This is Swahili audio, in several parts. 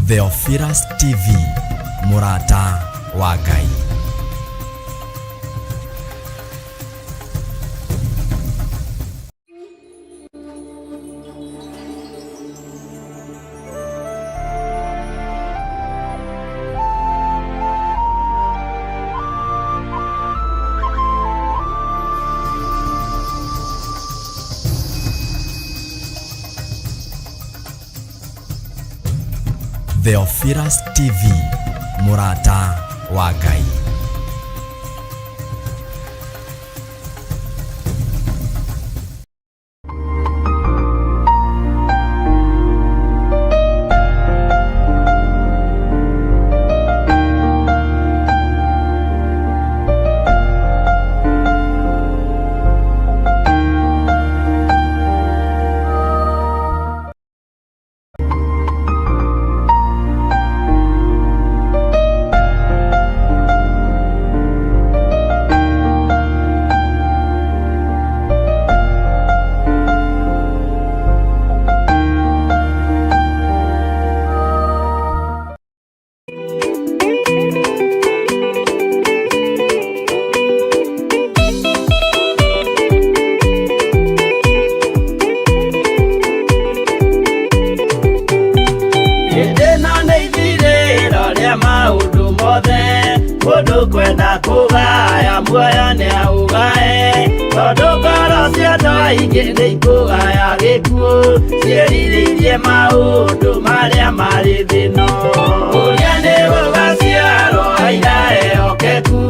Theophilus TV, Murata wa Ngai. Theophilus TV, Murata wa Ngai. Kwenda kugaya muoyo ni augae tondu ngoro cia andũ aingĩ nĩ ikũgaya gĩkuũ ciĩrirĩirie maũndũ marĩa marĩ thĩno ũrĩa nĩ gũgaciarwo aira ehokeku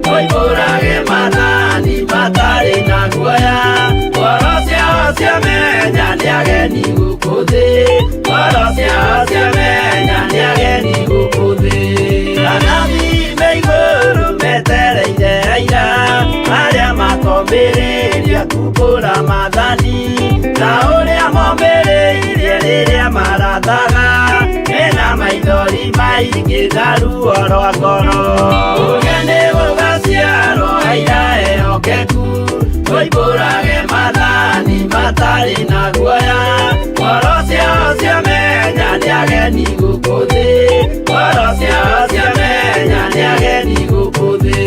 moimbũrage mathani matarĩ na guoya ngoro ciao ciamenya nĩ ageni gũkũ thĩ ngoro ciao ciamenya nĩ ageni gũkũ thĩ metereire aira arĩa makombĩrĩria kumbũra mathani na ũrĩa momĩrĩirie rĩrĩa marathaga mena maithori maingĩ na ruo rwa ngoro ũrĩa nĩ gũgaciarwo aira ehokeku moimbũrage mathani matarĩ na guoya ngoro ciao ciamenya nĩ ageni gũkũ thĩ ngoro ciao ciamenya nĩ ageni gũkũ thĩ.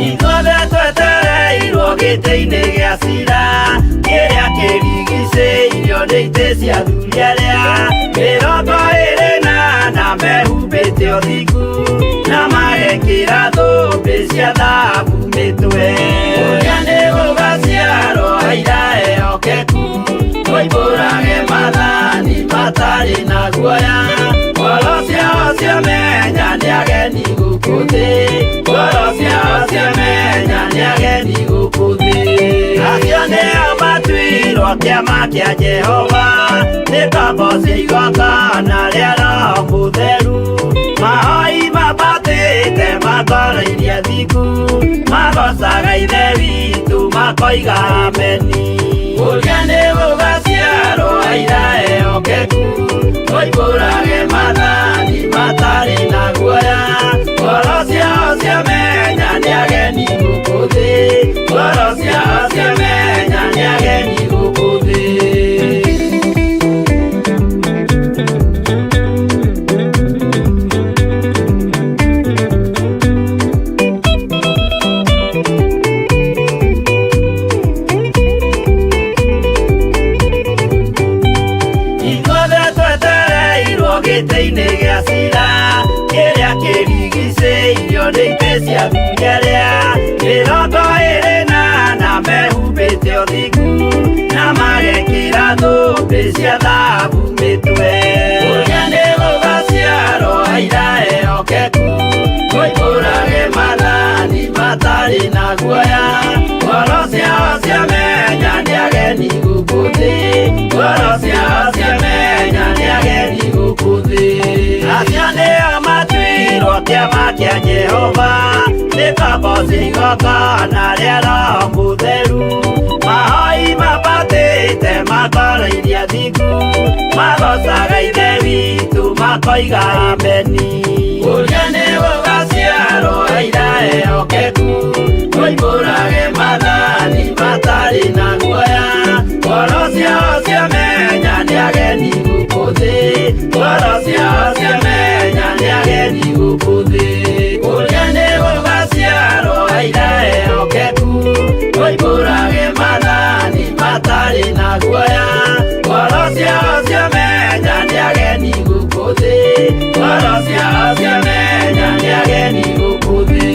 Ithuothe twetereirwo gĩtĩ-inĩ gĩa cira kĩrĩa kĩrigicĩirio nĩ itĩ cia athuri arĩa mĩrongo ĩrĩ na mehumbĩte ũthingu na magekĩra thũmbĩ cia thahabu mĩtwe ũrĩa nĩ gũgaciarwo aira ehokeku moimbũrage mathani matarĩ na guoya ngoro ciao ciamenya nĩ ageni gũkũ thĩ ngoro ciao ciamenya nĩ ageni gũkũ thĩ acio nĩo matuirwo kĩama kĩa Jehova nĩ ngombo cia igongona rĩa Roho Mũtheru mahoi mabatĩte makoroirie thingu magocaga ithe witũ makoiga ameni ũrĩa nĩ gũgaciarwo aira ehokeku moimbũrage mathani matarĩ na guoya ngoro ciao ciamenya nĩ ageni gũkũ thĩ ngoro ciao ciamenya nĩ ageni gũkũ thĩ. Gĩtĩ-inĩ gĩa cira kĩrĩa kĩrigicĩirio nĩ itĩ cia athuri arĩa mĩrongo ĩrĩ na mehumbĩte ũthingu na magekĩra thũmbĩ cia thahabu mĩtwe ũrĩa nĩ gũgaciarwo aira ehokeku moimbũrage mathani matarĩ na guoya ngoro ciao ciamenya nĩ ageni gũkũ thĩ ngoro ciao ciamenya nĩ ageni gũkũ thĩ acio nĩo matuirwo kĩama kĩa Jehova nĩ ngombo cia igongona rĩa Roho Mũtheru mahoi mabatĩte makoroirie thingu magocaga ithe witũ makoiga ameni. Uriane gũgaciarwo irae okeku, oimbũrage mathani matari na guoya. Ngoro ciao ciamenya nĩ ageni gũkũ thĩ, ngoro ciao ciamenya nĩ ageni gũkũ thĩ. Uriane gũgaciarwo irae okeku, oimbũrage mathani matari na guoya. Ngoro ciao ciamenya nĩ ageni gũkũ thĩ, ngoro ciao ciamenya nĩ ageni gũkũ thĩ.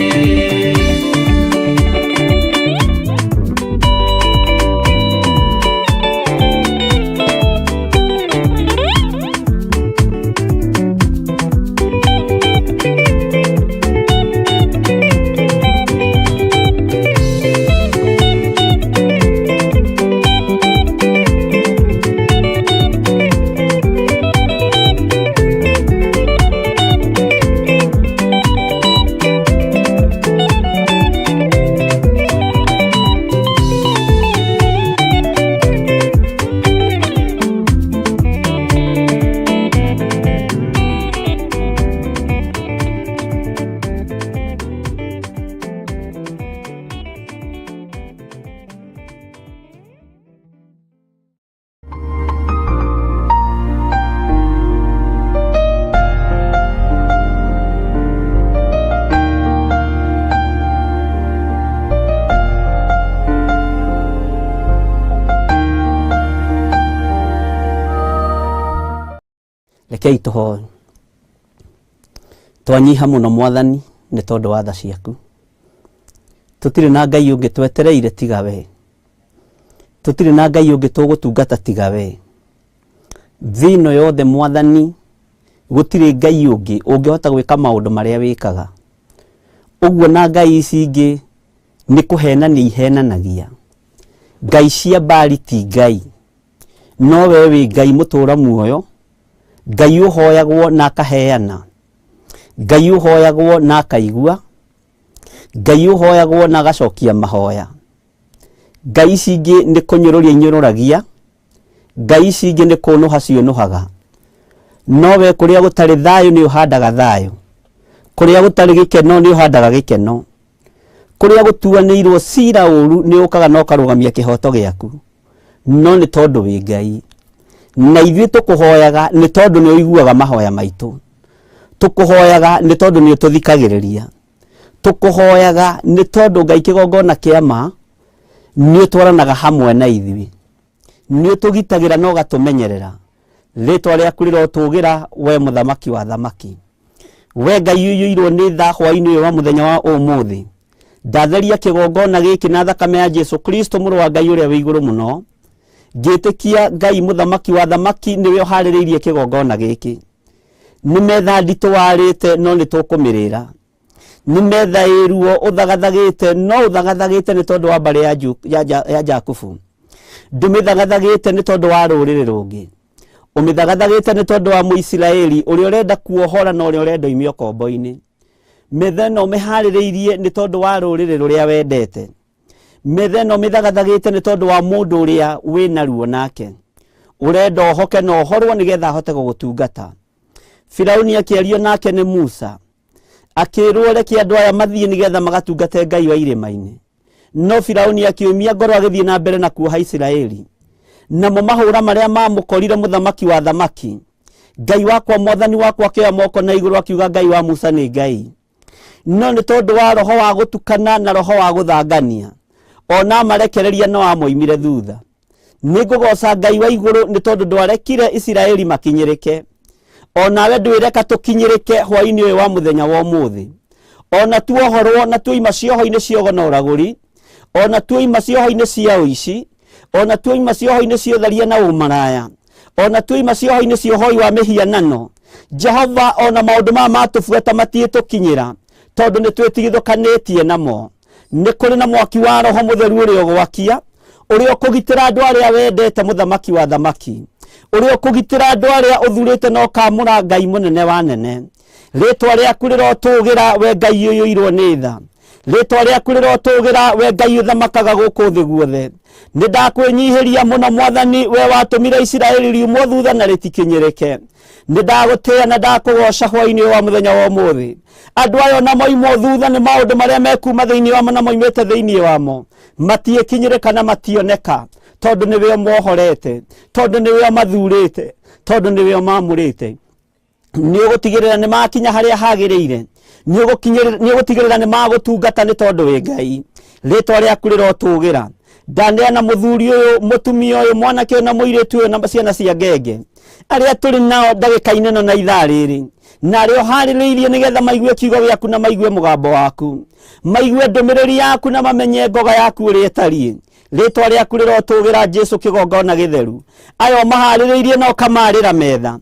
Rekei tũhoe. Twanyiha mũno Mwathani nĩ tondũ wa tha ciaku. Tũtirĩ na Ngai ũngĩ twetereire tiga we. Tũtirĩ na Ngai ũngĩ tũgũtungata tiga we. Thĩ ĩno yothe Mwathani gũtirĩ Ngai ũngĩ ũngĩhota gwĩka maũndũ marĩa wĩkaga. Ũguo na Ngai ici ingĩ nĩ kũhenania ihenanagia. Ngai cia Baali ti Ngai, no we wĩ Ngai mũtũũra muoyo. Ngai ũhoyagwo na akaheana, Ngai ũhoyagwo na akaigua, Ngai ũhoyagwo na agacokia mahoya. Ngai ici ingĩ nĩ kũnyũrũria inyũrũragia, Ngai ici ingĩ nĩ kũnũha ciũnũhaga. No we kũrĩa gũtarĩ thayũ nĩ ũhandaga thayũ, kũrĩa gũtarĩ gĩkeno nĩ ũhandaga gĩkeno, kũrĩa gũtuanĩirwo cira ũru nĩ ũkaga na ũkarũgamia kĩhoto gĩaku. No nĩ tondũ wĩ Ngai, na ithuĩ tũkũhoyaga nĩ tondũ nĩ ũiguaga mahoya maitũ. Tũkũhoyaga nĩ tondũ nĩ ũtũthikagĩrĩria. Tũkũhoyaga nĩ tondũ Ngai kĩgongona kĩa ma nĩ ũtwaranaga hamwe na ithuĩ, nĩ ũtũgitagĩra na ũgatũmenyerera. Rĩtwa rĩaku rĩrotũgĩra we mũthamaki wa thamaki. We Ngai ũiyũirwo nĩ tha hwaĩ-inĩ ũyũ wa mũthenya wa ũmũthĩ. Ndatheria kĩgongona gĩkĩ na thakame ya Jesu Kristo mũrũ wa Ngai ũrĩa wĩ igũrũ mũno. Ngĩtĩkia Ngai mũthamaki wa thamaki nĩwe ũharĩrĩirie kĩgongona gĩkĩ. Nĩ metha nditũ warĩte no nĩ tũkũmĩrĩra. Nĩ metha ĩruo ũthagathagĩte no ũthagathagĩte nĩ tondũ wa mbarĩ ya Jakubu. Ndũmĩthagathagĩte nĩ tondũ wa rũrĩrĩ rũngĩ. Ũmĩthagathagĩte nĩ tondũ wa Mũisiraeli ũrĩa ũrenda kuohora na ũrĩa ũrenda oimio kombo-inĩ. Metha ĩno ũmĩharĩrĩirie nĩ tondũ wa rũrĩrĩ rũrĩa wendete. Metha ĩno ũmĩthagathagĩte nĩ tondũ wa mũndũ ũrĩa wĩna ruo nake. Ũrenda ohoke na ohorwo nĩgetha ahote gũgũtungata. Firaũni akĩario nake nĩ Musa. Akĩrwo reke andũ aya mathiĩ nĩgetha magatungate Ngai wa irĩma-inĩ. No Firaũni akĩumia ngoro agĩthiĩ na mbere na kuoha Isiraeli. Namo mahũra marĩa mamũkorire mũthamaki wa thamaki. Ngai wakwa Mwathani wakwa akĩoya moko na igũrũ akiuga Ngai wa Musa nĩ Ngai. No nĩ tondũ wa roho wa gũtukana na roho wa gũthangania. Ona marekereria no amoimire thutha. Nĩngũgoca Ngai wa igũrũ nĩ tondũ ndwarekire Isiraeli makinyĩrĩke. Ona we ndwĩreka tũkinyĩrĩke hwaĩ-inĩ ũyũ wa mũthenya wa ũmũthĩ. Ona tuohorwo na tuoima cioho-inĩ cia na ũragũri. Ona tuoima cioho-inĩ cia ũici. Ona tuoima cioho-inĩ cia ũtharia na ũmaraya. Ona tuoima cioho-inĩ cia ũhoi wa mĩhianano. Jehova ona maũndũ maya matũbuata matiĩtũkinyĩra tondũ nĩ twĩtigithũkanĩtie namo. Nĩ kũrĩ na mwaki wa roho mũtheru ũrĩa ũgwakia, ũrĩa ũkũgitĩra andũ arĩa wendete mũthamaki wa thamaki, ũrĩa ũkũgitĩra andũ arĩa ũthurĩte na ũkamũra Ngai mũnene wa nene. Rĩtwa rĩaku rĩrotũgĩra we Ngai ũiyũirwo nĩ tha. ritwa rĩaku rĩrotũgĩra we Ngai ũthamakaga gũkũ thĩ guothe. Nĩ ndakwĩnyihiria mũno Mwathani, we watũmire Isiraeli riumwo thutha na rĩtikinyĩrĩke. Nĩ ndagũtĩĩa na ndakũgoca hwaĩ-inĩ wa mũthenya wa ũmũthĩ. Andũ aya na moimwo thutha nĩ maũndũ marĩa mekuma thĩinĩ wamo na moimĩte thĩinĩ wamo, matiĩkinyĩrĩka na mationeka, tondũ nĩwe ũmohorete, tondũ nĩwe ũmathurĩte, tondũ nĩwe ũmamũrĩte. Nĩ ũgũtigĩrĩra nĩ makinya harĩa hagĩrĩire, nĩ ũgũtigĩrĩra nĩ magũtungata nĩ tondũ wĩ Ngai. Rĩtwa rĩaku rĩrotũgĩra. Ndaneana mũthuri ũyũ, mũtumia ũyũ, mwanake ũyũ na mũirĩtu ũyũ na ciana cia ngenge arĩa tũrĩ nao ndagĩka-inĩ ĩno na ithaa rĩrĩ, na arĩa ũharĩrĩirie nĩgetha maigue kiugo gĩaku na maigue mũgambo waku, maigue ndũmĩrĩri yaku na mamenye ngoga yaku ũrĩa ĩtariĩ. Rĩtwa rĩaku rĩrotũgĩra Jesu kĩgongona gĩtheru. Aya maharĩrĩirie na ũkamarĩra metha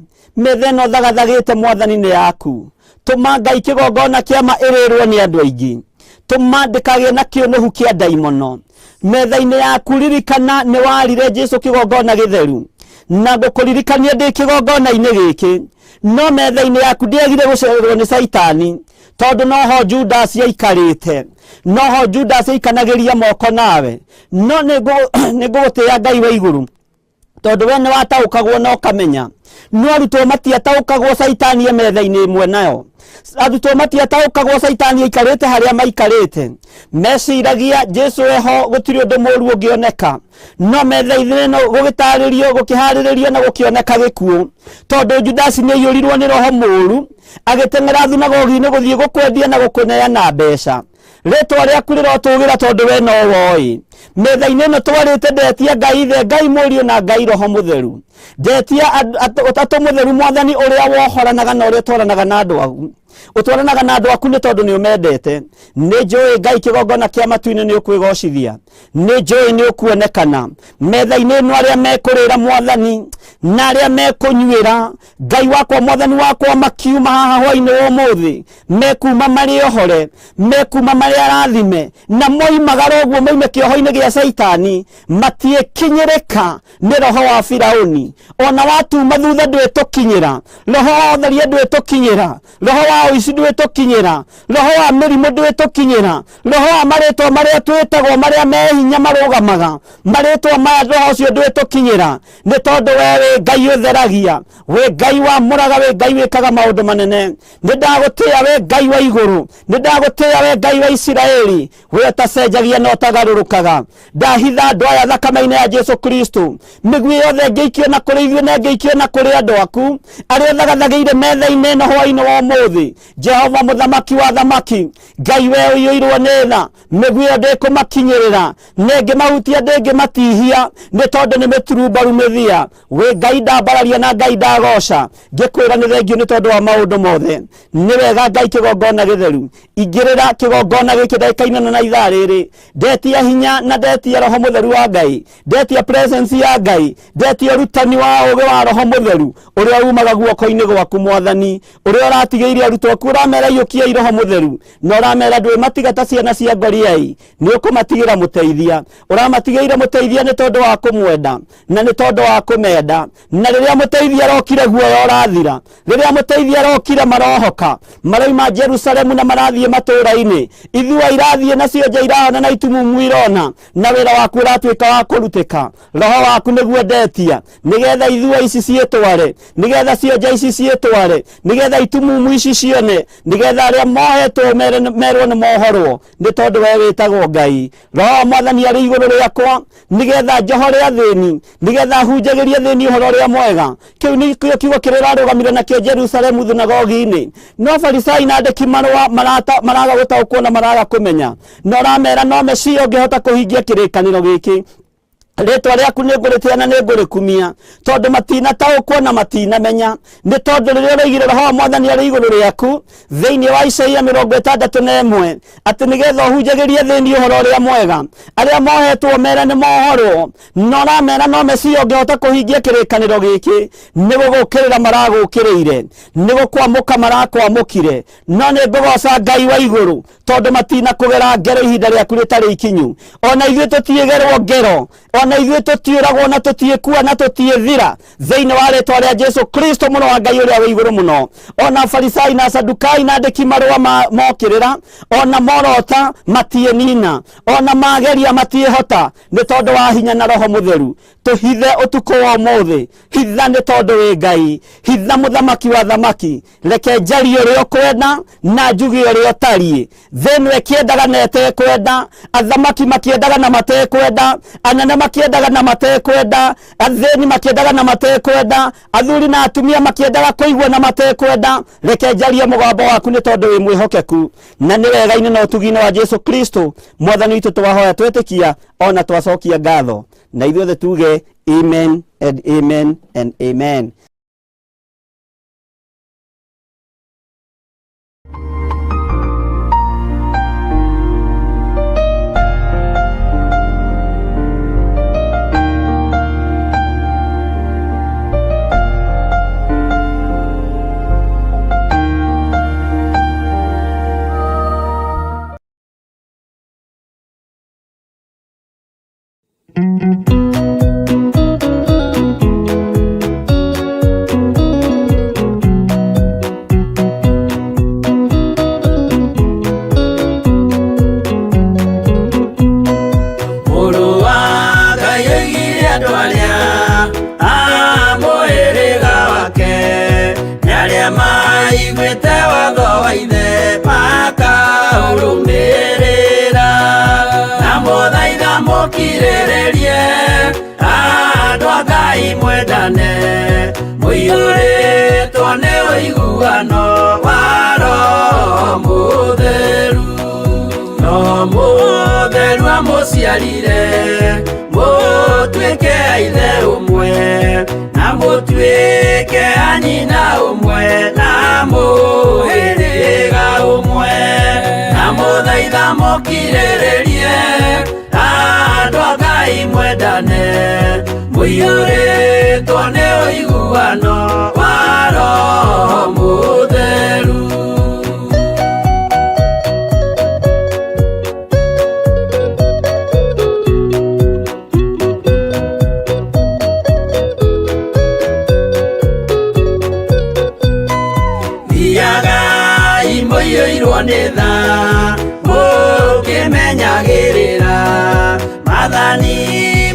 ĩno thagathagĩte Mwathani nĩ yaku. Tũma Ngai kĩgongona kĩama ĩrĩrwo nĩ andũ aingĩ. Tũma ndĩkagĩe na kĩũnũhu kĩa ndaimono. Metha-inĩ yaku ririkana nĩ warire Jesu kĩgongona gĩtheru, na ngũkũririkania ndĩ kĩgongona-inĩ gĩkĩ. No metha-inĩ yaku ndĩagire gũcererwo nĩ Saitani, tondũ noho Judas aikarĩte, noho Judas aikanagĩria moko nawe. No nĩngũgũtĩĩa Ngai wa igũrũ, tondũ we nĩ wataũkagwo na ũkamenya. No arutwo matiataũkagwo Saitani metha-inĩ ĩmwe nayo. Arutwo matiataũkagwo Saitani aikarĩte harĩa maikarĩte. Meciragia Jesu eho gũtirĩ ũndũ mũũru ũngĩoneka. No metha-inĩ ĩno gũgĩtarĩrio, gũkĩharĩrĩrio na gũkĩoneka gĩkuũ, tondũ Judas nĩ aiyũrirwo nĩ roho mũũru, agĩteng'era thunagogi-inĩ gũthiĩ gũkwendia na gũkũneana mbeca. Rĩtwa rĩaku rĩrotũgĩra tondũ we no woĩ. Metha-inĩ ĩno twarĩte ndetia Ngai Ithe, Ngai Mũriũ na Ngai Roho Mũtheru. Ndetia Ũtatũ Mũtheru Mwathani ũrĩa wohoranaga na ũrĩa ũtwaranaga na andũ aku. Ũtwaranaga na andũ aku nĩ tondũ nĩ ũmendete. Nĩ njũĩ Ngai kĩgongona kĩa matu-inĩ nĩ ũkwĩgocithia. Nĩ njũĩ nĩ ũkuonekana. Metha-inĩ ĩno arĩa mekũrĩra Mwathani na arĩa mekũnyuĩra, Ngai wakwa Mwathani wakwa, makiuma haha hwaĩ-inĩ wa ũmũthĩ, mekuma marĩ ohore, mekuma marĩ arathime, na moimagara ũguo moime kĩoho-inĩ gĩa Saitani, matiĩkinyĩrĩka nĩ roho wa Firaũni. Ona watuma thutha ndwĩtũkinyĩra, roho wa ũtharia ndwĩtũkinyĩra, roho wa ũici ndwĩtũkinyĩra, roho wa mĩrimũ ndwĩtũkinyĩra, roho wa marĩtwa marĩa twĩtagwo marĩa mehinya marũgamaga, marĩtwa maya roho ũcio ndwĩtũkinyĩra, nĩ tondũ we Ngai ũtheragia, we Ngai wamũraga, we Ngai wĩkaga maũndũ manene. Nĩ ndagũtĩĩa we Ngai wa igũrũ, nĩ ndagũtĩĩa we Ngai wa Isiraeli, we ũtacenjagia na ũtagarũrũkaga. Ndahitha andũ aya thakame-inĩ ya Jesu Kristo, mĩguĩ yothe ngĩikio na kũrĩ ithuĩ na ngĩikio na kũrĩ andũ aku arĩa thagathagĩire metha-inĩ ĩno hwaĩ-inĩ wa ũmũthĩ. Jehova mũthamaki wa thamaki, Ngai we ũiyũirwo nĩ tha, mĩguĩ ĩyo ndĩkũmakinyĩrĩra, nĩngĩmahutia ndĩngĩmatihia, nĩ tondũ nĩ mĩturumbaru mĩthia. We Ngai ndambararia na Ngai ndagoca, ngĩkwĩra nĩ thengio nĩ tondũ wa maũndũ mothe. Nĩ wega Ngai kĩgongona gĩtheru, ingĩrĩra kĩgongona gĩkĩ ndagĩka-inĩ na ithaa rĩrĩ. Ndetia hinya na ndetia Roho Mũtheru wa Ngai, ndetia presence ya Ngai, ndetia ũrutani wa ũũgĩ wa Roho Mũtheru ũrĩa umaga guoko-inĩ gwaku Mwathani, ũrĩa ũratigĩire arutwo aku, ũramera iyũkiai Roho Mũtheru, na ũramera ndwĩmatiga ta ciana cia ngoriai, nĩ ũkũmatigĩra mũteithia. Ũramatigĩire mũteithia nĩ tondũ wa kũmwenda na nĩ tondũ wa kũmenda. Na rĩrĩa mũteithia arokire guoya ũrathira, rĩrĩa mũteithia arokire marohoka, maroima Jerusalemu na marathiĩ matũũra-inĩ. Ithua irathiĩ nacio nja irahona na itumumu irona, na wĩra waku ũratuĩka wa kũrutĩka. Roho waku nĩguo ndetia, nĩgetha ithua ici ciĩtware, nĩgetha cionja ici ciĩtware, nĩgetha itumumu ici cione, nĩgetha arĩa mohetwo merwo nĩ mohorwo, nĩ tondũ we wĩtagwo Ngai. Roho wa Mwathani arĩ igũrũ rĩakwa, nĩgetha njohore athĩni, nĩgetha hunjagĩrie thĩni ũhoro ũrĩa mwega. Kĩu nĩkĩo kiugo kĩrĩa ũrarũgamire nakĩo Jerusalemu thunagogi-inĩ. No Farisai na andĩki marũa maraga gũtaũkwo na maraga kũmenya, no ũramera no Mesia ũngĩhota kũhingia kĩrĩkanĩro gĩkĩ. Rĩtwa rĩaku nĩngũrĩtĩĩa na nĩngũrĩkumia, tondũ matinataũkwo na matinamenya. Nĩ tondũ rĩrĩa ũraigire Roho wa Mwathani arĩ igũrũ rĩaku thĩinĩ wa Isaia 61 atĩ nĩgetha ũhunjagĩrie thĩinĩ ũhoro ũrĩa mwega, arĩa mohetwo mere nĩ mohorwo. No ũramera no Mesia ũngĩhota kũhingia kĩrĩkanĩro gĩkĩ. Nĩ gũgũkĩrĩra maragũkĩrĩire, nĩ gũkwamũka marakwamũkire. No nĩ ngũgoca Ngai wa igũrũ, tondũ matinakũgera ngero ihinda rĩaku rĩtarĩ ikinyu. Ona ithuĩ tũtiĩgerwo ngero, ona ithuĩ tũtiũragwo na tũtiĩkua na tũtiĩthira thĩinĩ wa rĩĩtwa rĩa Jesu Kristo mũno wa Ngai ũrĩa wĩ igũrũ mũno. Ona Farisai na Sadukai na andĩki marũa mokĩrĩra, ona morota matiĩnina, ona mageria matiĩhota, nĩ tondũ wa hinya na Roho Mũtheru. Tũhithe ũtukũ wa ũmũthĩ, hitha nĩ tondũ wĩ Ngai, hitha mũthamaki wa thamaki, reke njarie ũrĩa ũkwenda na njuge ũrĩa ũtariĩ. Thĩ ĩno ĩkĩendaga na ĩtekwenda, athamaki makĩendaga na matekwenda, anene makĩendaga na matekwenda, athĩni makĩendaga na matekwenda, athuri na atumia makĩendaga kũigua na matekwenda. Reke njarie mũgambo waku nĩ tondũ wĩ mwĩhokeku, na nĩ wega-inĩ na ũtugi-inĩ wa Jesu Kristo Mwathani witũ twahoya twetĩkia ona twacokia ngatho, na ithuothe tuge amen and amen and amen. Mũciarire mũtuĩke aithe ũmwe na mũtuĩke anyina ũmwe na mũhĩrĩga ũmwe, na mũthaitha mũkirĩrĩrie andũ a Ngai mwendane, mũiyũrĩtwo nĩ ũiguano wa Roho Mũtheru. Nitha mũkĩmenyagĩrĩra mathani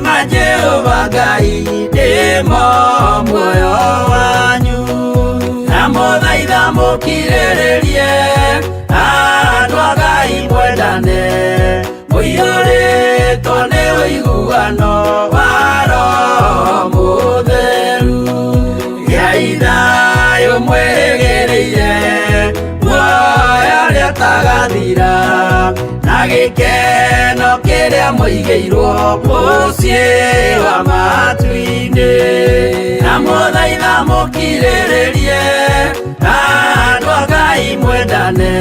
ma Jehova Ngai ndĩmo muoyo wanyu, na mũthaitha mũkirĩrĩrie andũ a Ngai mwendane, mũiyũrĩtwo nĩ ũiguano wa Roho Mũtheru. Gĩai thayũ mwĩrĩgĩrĩire tagathira na gĩkeno kĩrĩa mũigĩirwo mũciĩ wa matu-inĩ, na mũthaitha mũkirĩrĩrie andũ a Ngai mwendane,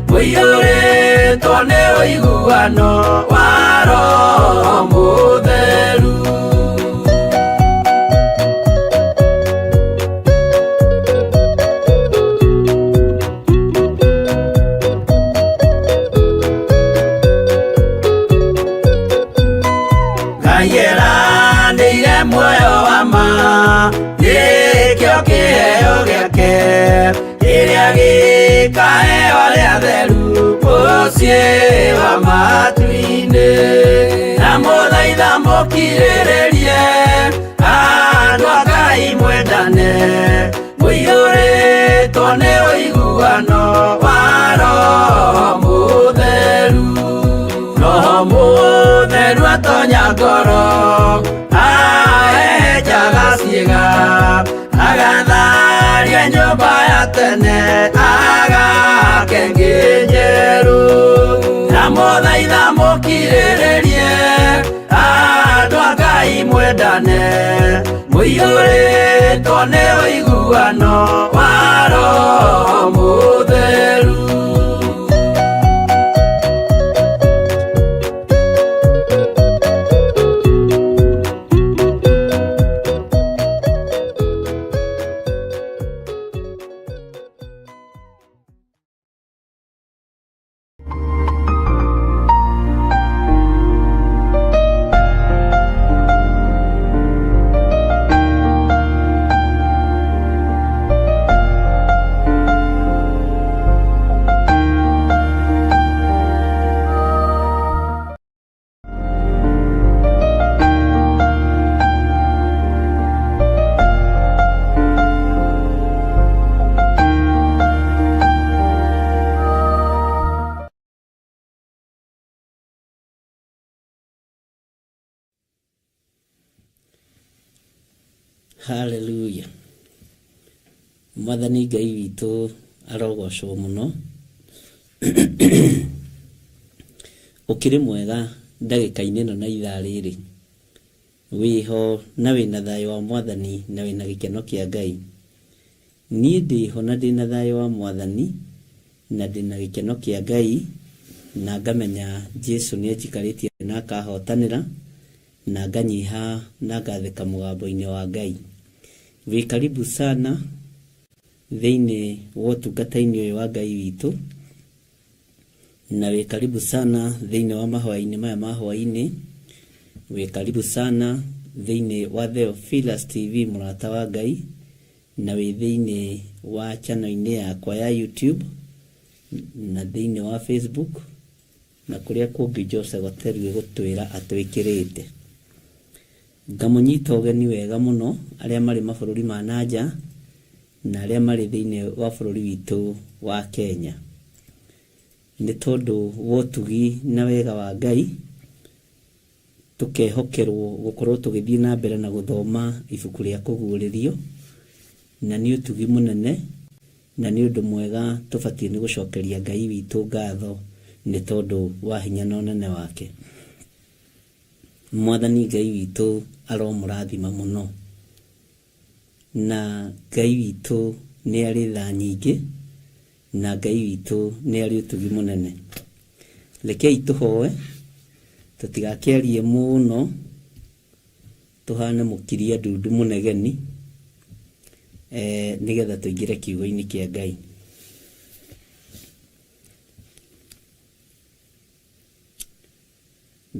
mũiyũrĩtwo nĩ ũiguano wa Roho Mũtheru. Muoyo wa ma gĩkĩo kĩheo gĩake kĩrĩa gĩkaheo arĩa atheru mũciĩ wa matu-inĩ, na mũthaitha mũkirĩrĩrie andũ a Ngai mwendane, mũiyũrĩtwo nĩ ũiguano wa Roho Mũtheru. Roho Mũtheru atonya ngoro ciĩga, agatharia nyũmba ya tene agake njerũ, na mũthaitha mũkirĩrĩrie andũ a Ngai mwendane, mũiyũrĩtwo nĩ ũiguano wa Roho Mũtheru. Haleluya. Mwathani Ngai witũ arogocwo mũno. Ũkĩrĩ mwega ndagĩka-inĩ ĩno na ithaa rĩrĩ. Wĩho na wĩna thayũ wa Mwathani na wĩna gĩkeno kĩa Ngai. Niĩ ndĩho na ndĩna thayũ wa Mwathani na ndĩna gĩkeno kĩa Ngai, na ngamenya Jesu nĩ anjikarĩtie na akahotanĩra, na nganyiha na ngathĩka mũgambo-inĩ wa Ngai. Wĩ karibu sana thĩinĩ wa ũtungata-inĩ ũyũ wa Ngai witũ, na wĩ karibu sana thĩinĩ wa mahoya-inĩ maya ma hwainĩ. Wĩ karibu sana thĩinĩ wa Theophilus TV mũrata wa Ngai, na wĩ thĩinĩ wa channel-inĩ yakwa ya YouTube, na thĩinĩ wa Facebook, na kũrĩa kũngĩ Joseph Oterui gũtwĩra atwĩkĩrĩte. Ngamũnyita ũgeni wega mũno arĩa marĩ mabũrũri ma nanja na arĩa marĩ thĩinĩ wa bũrũri witũ wa Kenya. Nĩ tondũ wa ũtugi na wega wa Ngai, tũkehokerwo gũkorwo tũgĩthiĩ na mbere na gũthoma ibuku rĩa kũguũrĩrio, na nĩ ũtugi mũnene na nĩ ũndũ mwega tũbatiĩ nĩ gũcokeria Ngai witũ ngatho nĩ tondũ wa hinya na ũnene wake. Mwathani Ngai witũ aromũrathima mũno, na Ngai witũ nĩ arĩ tha nyingĩ, na Ngai witũ nĩ arĩ ũtugi mũnene. Rekei tũhoe, tũtigakĩarie mũno, tũhane mũkiria ndundu mũnegeni, nĩgetha tũingĩre kiugo-inĩ kĩa Ngai.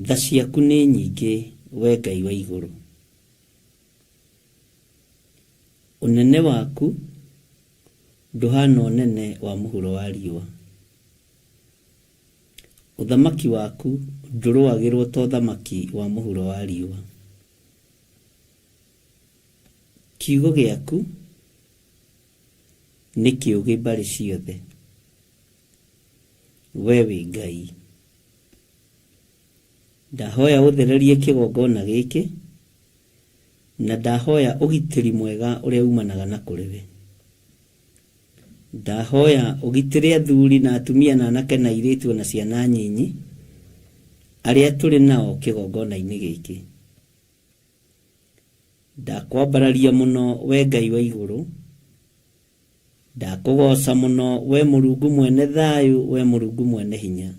Tha ciaku nĩ nyingĩ, we Ngai wa igũrũ. Ũnene waku ndũhana ũnene wa mũhuro wa riũa. Ũthamaki waku ndũrũagĩrwo ta ũthamaki wa mũhuro wa riũa. Kiugo gĩaku nĩ kĩũgĩ mbarĩ ciothe. We wĩ Ngai. Ndahoya ũthererie kĩgongona gĩkĩ, na ndahoya ũgitĩri mwega ũrĩa umanaga na kũrĩ we. Ndahoya ũgitĩre athuri na atumia na anake na airĩtu na ciana nyinyi arĩa tũrĩ nao kĩgongona-inĩ gĩkĩ. Ndakwambararia mũno we Ngai wa igũrũ. Ndakũgoca mũno we Mũrungu mwene thayũ, we Mũrungu mwene hinya.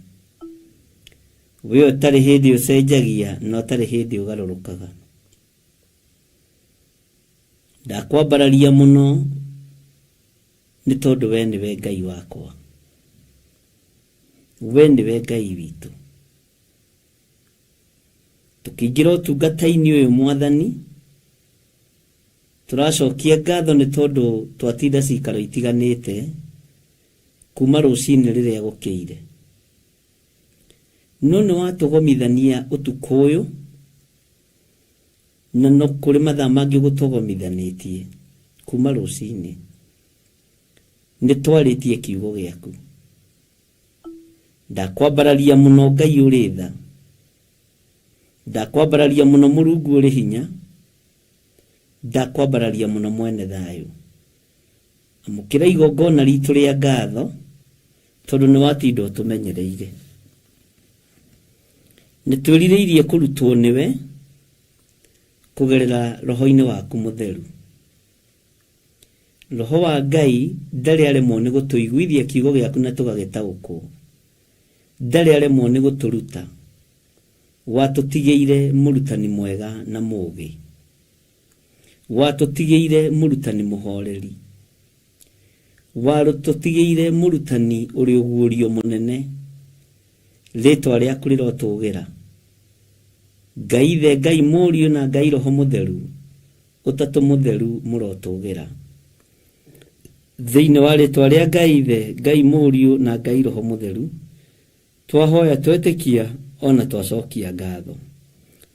We ũtarĩ hĩndĩ ũcenjagia na ũtarĩ hĩndĩ ũgarũrũkaga. Ndakwambararia mũno nĩ tondũ we nĩwe Ngai wakwa. We nĩwe Ngai witũ. Tũkĩingĩra ũtungata-inĩ ũyũ Mwathani, tũracokia ngatho nĩ tondũ twatinda cikaro itiganĩte kuma rũcinĩ rĩrĩa gũkĩire. No nĩ watũgomithania ũtukũ ũyũ, na no kũrĩ mathaa mangĩ gũtũgomithanĩtie kuma rũcinĩ. Nĩ twarĩtie kiugo gĩaku. Ndakwambararia mũno Ngai ũrĩ tha. Ndakwambararia mũno Mũrungu ũrĩ hinya. Ndakwambararia mũno mwene thayũ. Amũkĩra igongona ritũ rĩa ngatho, tondũ nĩ watinda ũtũmenyereire. Nĩ twĩrirĩirie kũrutwo nĩwe kũgerera Roho-inĩ waku mũtheru. Roho wa Ngai ndarĩ aremwo nĩ gũtũiguithia kiugo gĩaku na tũgagĩtaũkwo. Ndarĩ aremwo nĩ gũtũruta. Watũtigĩire mũrutani mwega na mũũgĩ. Watũtigĩire mũrutani mũhoreri. Watũtigĩire mũrutani ũrĩ ũguũrio mũnene. Rĩĩtwa rĩaku rĩrotũgĩra. Ngai Ithe, Ngai Mũriũ na Ngai Roho Mũtheru, ũtatũ mũtheru mũrotũgĩra. Thĩinĩ wa rĩĩtwa rĩa Ngai Ithe, Ngai Mũriũ na Ngai Roho Mũtheru, twahoya twetĩkia ona twacokia ngatho.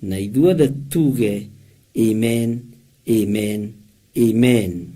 Na ithuothe tuge amen, amen, amen.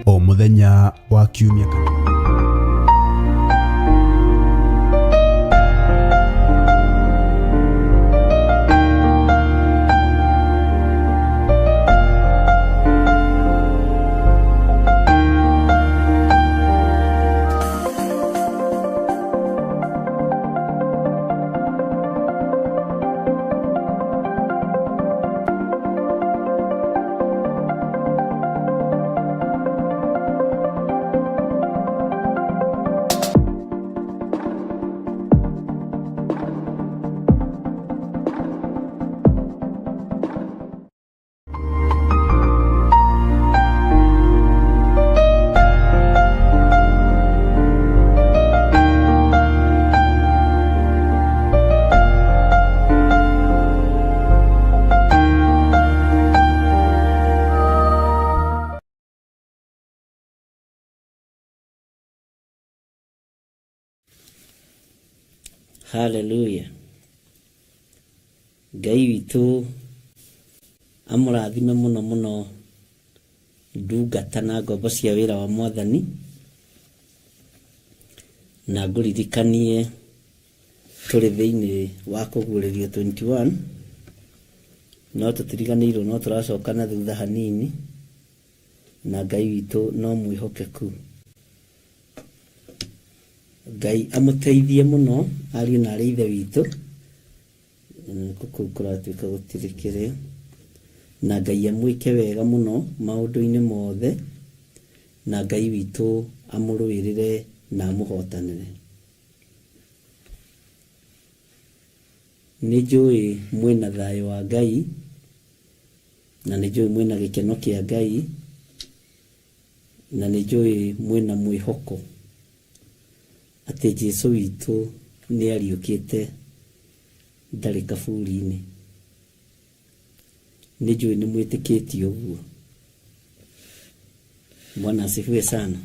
o muthenya wa kiumia kana Haleluya. Ngai witũ amũrathime mũno mũno ndungata na ngombo cia wĩra wa Mwathani, na ngũririkanie tũrĩ thĩinĩ wa kũguũrĩrio 21, no tũtiriganĩirwo no tũracoka na thutha hanini, na Ngai witũ no mwĩhokeku. Ngai amũteithie mũno ariũ na arĩ ithe witũ, kũu kũratuĩka gũtirĩ kĩrĩ, na Ngai amwĩke wega mũno maũndũ-inĩ mothe, na Ngai witũ amũrũĩrĩre na amũhotanĩre. Nĩ njũĩ mwĩna thayũ wa Ngai, na nĩ njũĩ mwĩna gĩkeno kĩa Ngai, na nĩ njũĩ mwĩna mwĩhoko atĩ Jesũ witũ nĩ ariũkĩte, ndarĩ kaburi-inĩ. Nĩ njũĩ nĩ mwĩtĩkĩtie ũguo. Bwana asifiwe sana.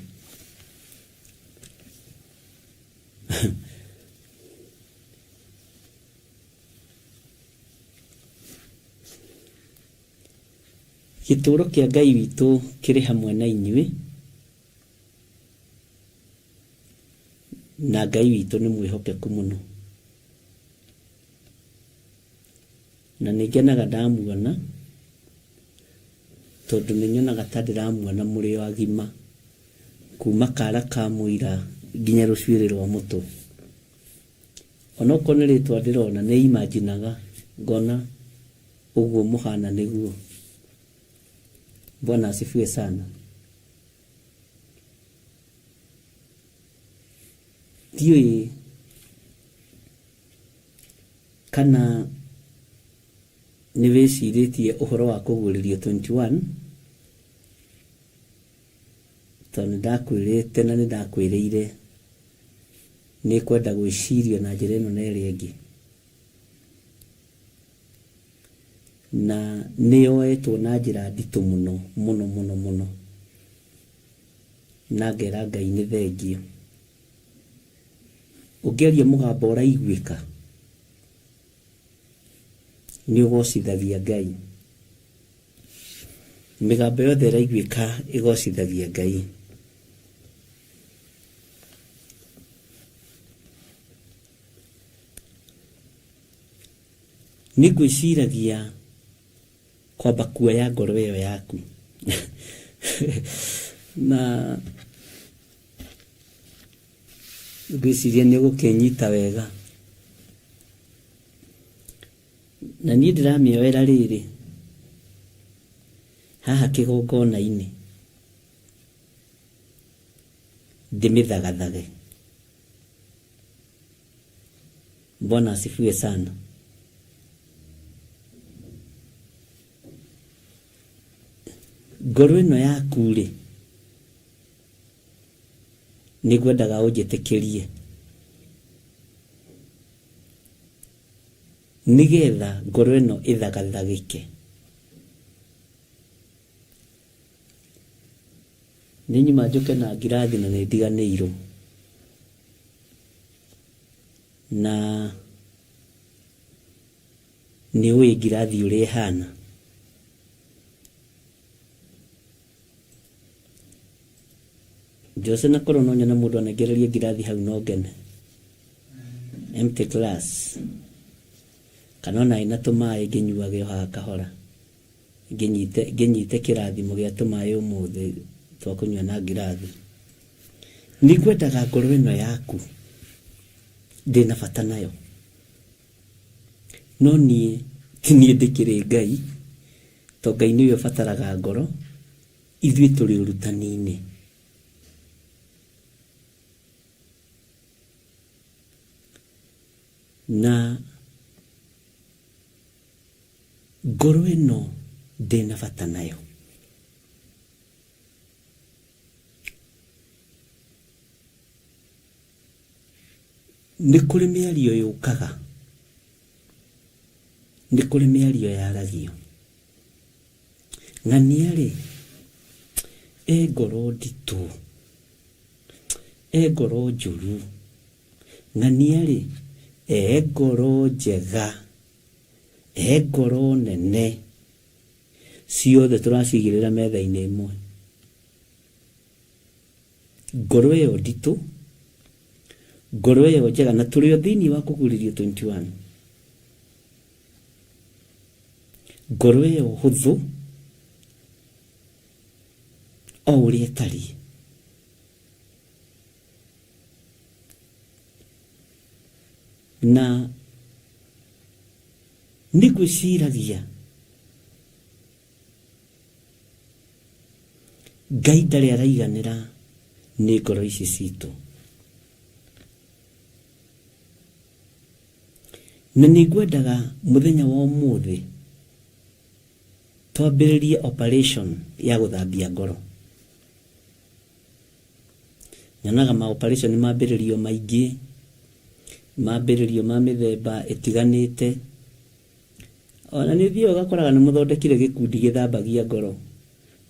Gĩtũũro kĩa Ngai witũ kĩrĩ hamwe na inyuĩ, na Ngai witũ nĩ mwĩhokeku mũno. Na nĩngenaga ndamuona, tondũ nĩnyonaga ta ndĩramuona mũrĩ o agima, kuma kara ka mũira nginya rũcuĩrĩ rwa mũtwe. Onokorwo nĩ rĩtwa ndĩrona nĩ imaginaga ngona ũguo mũhana nĩguo. Bwana asifiwe sana. Ndiũĩ kana nĩ wĩcirĩtie ũhoro wa kũguũrĩrio 21, tondũ nĩndakwĩrĩte na nĩndakwĩrĩire nĩ kwenda gwĩcirio na njĩra ĩno na ĩrĩa ĩngĩ, na nĩyoetwo na njĩra nditũ mũno mũno mũno mũno, na ngera Ngai nĩ thengio. Ũngĩaria mũgambo ũraiguĩka nĩ ũgocithagia Ngai. Mĩgambo yothe ĩraiguĩka ĩgocithagia Ngai. Nĩ ngwĩciragia kwamba kuoya ngoro ĩyo yaku na ngwĩciria nĩ ũgũkĩnyita wega. Na niĩ ndĩramĩoera rĩrĩ haha kĩgongona-inĩ, ndĩmĩthagathage. Bwana asifiwe sana. Ngoro ĩno yaku rĩ, nĩ ngwendaga ũnjĩtĩkĩrie nĩgetha ngoro ĩno ĩthagathagĩke. Nĩ nyuma njũke na ngirathi na nĩ ndiganĩirwo, na nĩ ũĩ ngirathi ũrĩa ĩhana. Jose na korwo no nyona mundu anagereria ngirathi hau no ngene. Empty glass. Kana ona ina tumaĩ nginyuage haha kahora. Nginyite kirathimo gia tumaĩ umuthi twakunywa na ngirathi. Nigwendaga ngoro ĩno yaku ndina bata nayo. No niĩ ti niĩ ndĩkĩrĩ Ngai, to Ngai nĩwe ũbataraga ngoro, ithuĩ tũrĩ ũrutani-inĩ. Na ngoro ĩno ndĩna bata nayo. Nĩ kũrĩ mĩario yũkaga, nĩ kũrĩ mĩario yaragio. Ng'ania-rĩ, ngoro nditũ, ngoro njũru. Ng'ania-rĩ, ngoro njega, ngoro nene. Ciothe tũracigĩrĩra metha-inĩ ĩmwe. Ngoro ĩyo nditũ, ngoro ĩyo njega, na tũrĩ o thĩinĩ wa Kũguũrĩrio 21. Ngoro ĩyo hũthũ o ũrĩa ĩtariĩ. Na nĩngwĩciragia Ngai ndarĩ araiganĩra nĩ ngoro ici citũ. Na nĩngwendaga mũthenya wa ũmũthĩ twambĩrĩrie operation ya gũthambia ngoro. Nyonaga ma-operation mambĩrĩrio maingĩ, mambĩrĩrio ma mĩthemba ĩtiganĩte. Ona nĩ ũthiaga ũgakoraga nĩ mũthondekire gĩkundi gĩthambagia ngoro,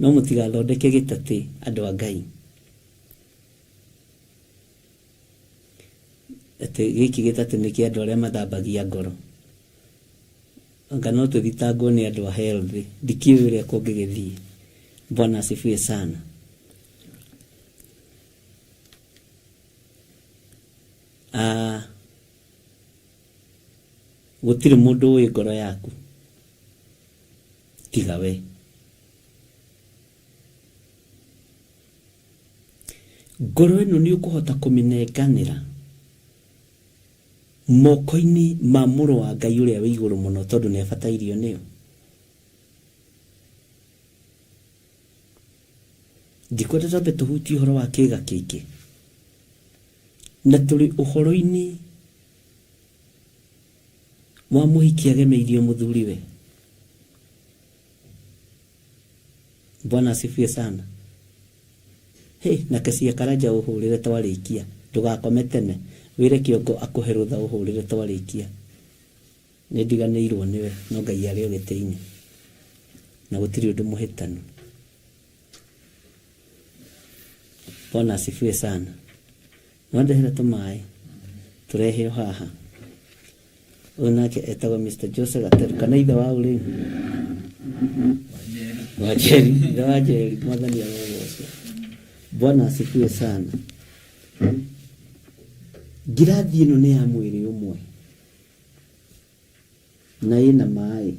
no mũtigathondeke gĩtatĩ, andũ a Ngai. Atĩ gĩkĩ gĩtatĩ nĩ kĩa andũ arĩa mathambagia ngoro. Anga no tũthitangwo nĩ andũ a health, ndikiũĩ ũrĩa kũngĩgĩthiĩ. Bwana asifiwe sana. Gũtirĩ mũndũ ũĩ ngoro yaku tiga we. Ngoro ĩno nĩ ũkũhota kũmĩnenganĩra moko-inĩ ma mũrũ wa Ngai ũrĩa wĩ igũrũ mũno, tondũ nĩ abatairio nĩyo. Ndikwenda twambe tũhutie ũhoro wa kĩĩga kĩingĩ, na tũrĩ ũhoro-inĩ wa mũhiki agemeirio mũthuriwe. Bwana asifiwe sana. Nake cia Karanja ũhũrĩre twarĩkia, ndũgakome tene, wĩre kĩongo akũhe rũtha ũhũrĩre twarĩkia. Nĩ ndiganĩirwo nĩwe, no Ngai arĩ o gĩtĩ-inĩ na gũtirĩ ũndũ mũhĩtanu. Bwana asifiwe sana. No ndehera tũmaĩ tũrehe haha. Ũyũ nake etagwo Mr. Joseph Gateru, kana ithe wa ũrĩmi Wajeri, ithe wa Njeri, mwathani arogocwo. Bwana asifiwe sana. Ngirathi ĩno nĩ ya mwĩrĩ ũmwe na ĩna maĩ,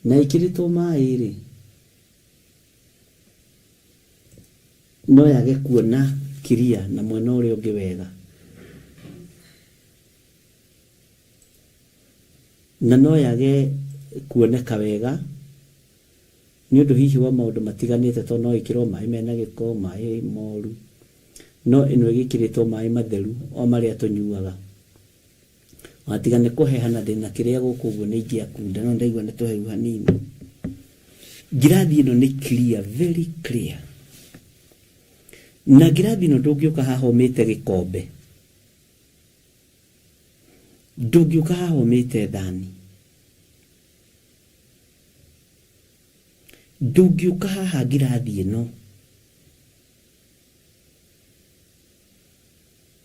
na ĩkĩrĩtwo maĩ-rĩ, no yage kuona kiria na mwena ũrĩa ũngĩ wega, na no yage kuoneka wega nĩ ũndũ hihi wa maũndũ matiganĩte, tondũ no ĩkĩrwo maĩ mena gĩko, maĩ moru. No ĩno ĩgĩkĩrĩtwo maĩ matheru o marĩa tũnyuaga. Watiga nĩ kũhehana ndĩna kĩrĩa gũkũ ũguo nĩ ingĩakunda, no ndaigua nĩ tũhehu hanini. Ngirathi ĩno nĩ clear, very clear. Na ngirathi ĩno ndũngĩũka haha ũmĩte gĩkombe, ndũngĩũka haha ũmĩte thani, ndũngĩũka haha ngirathi ĩno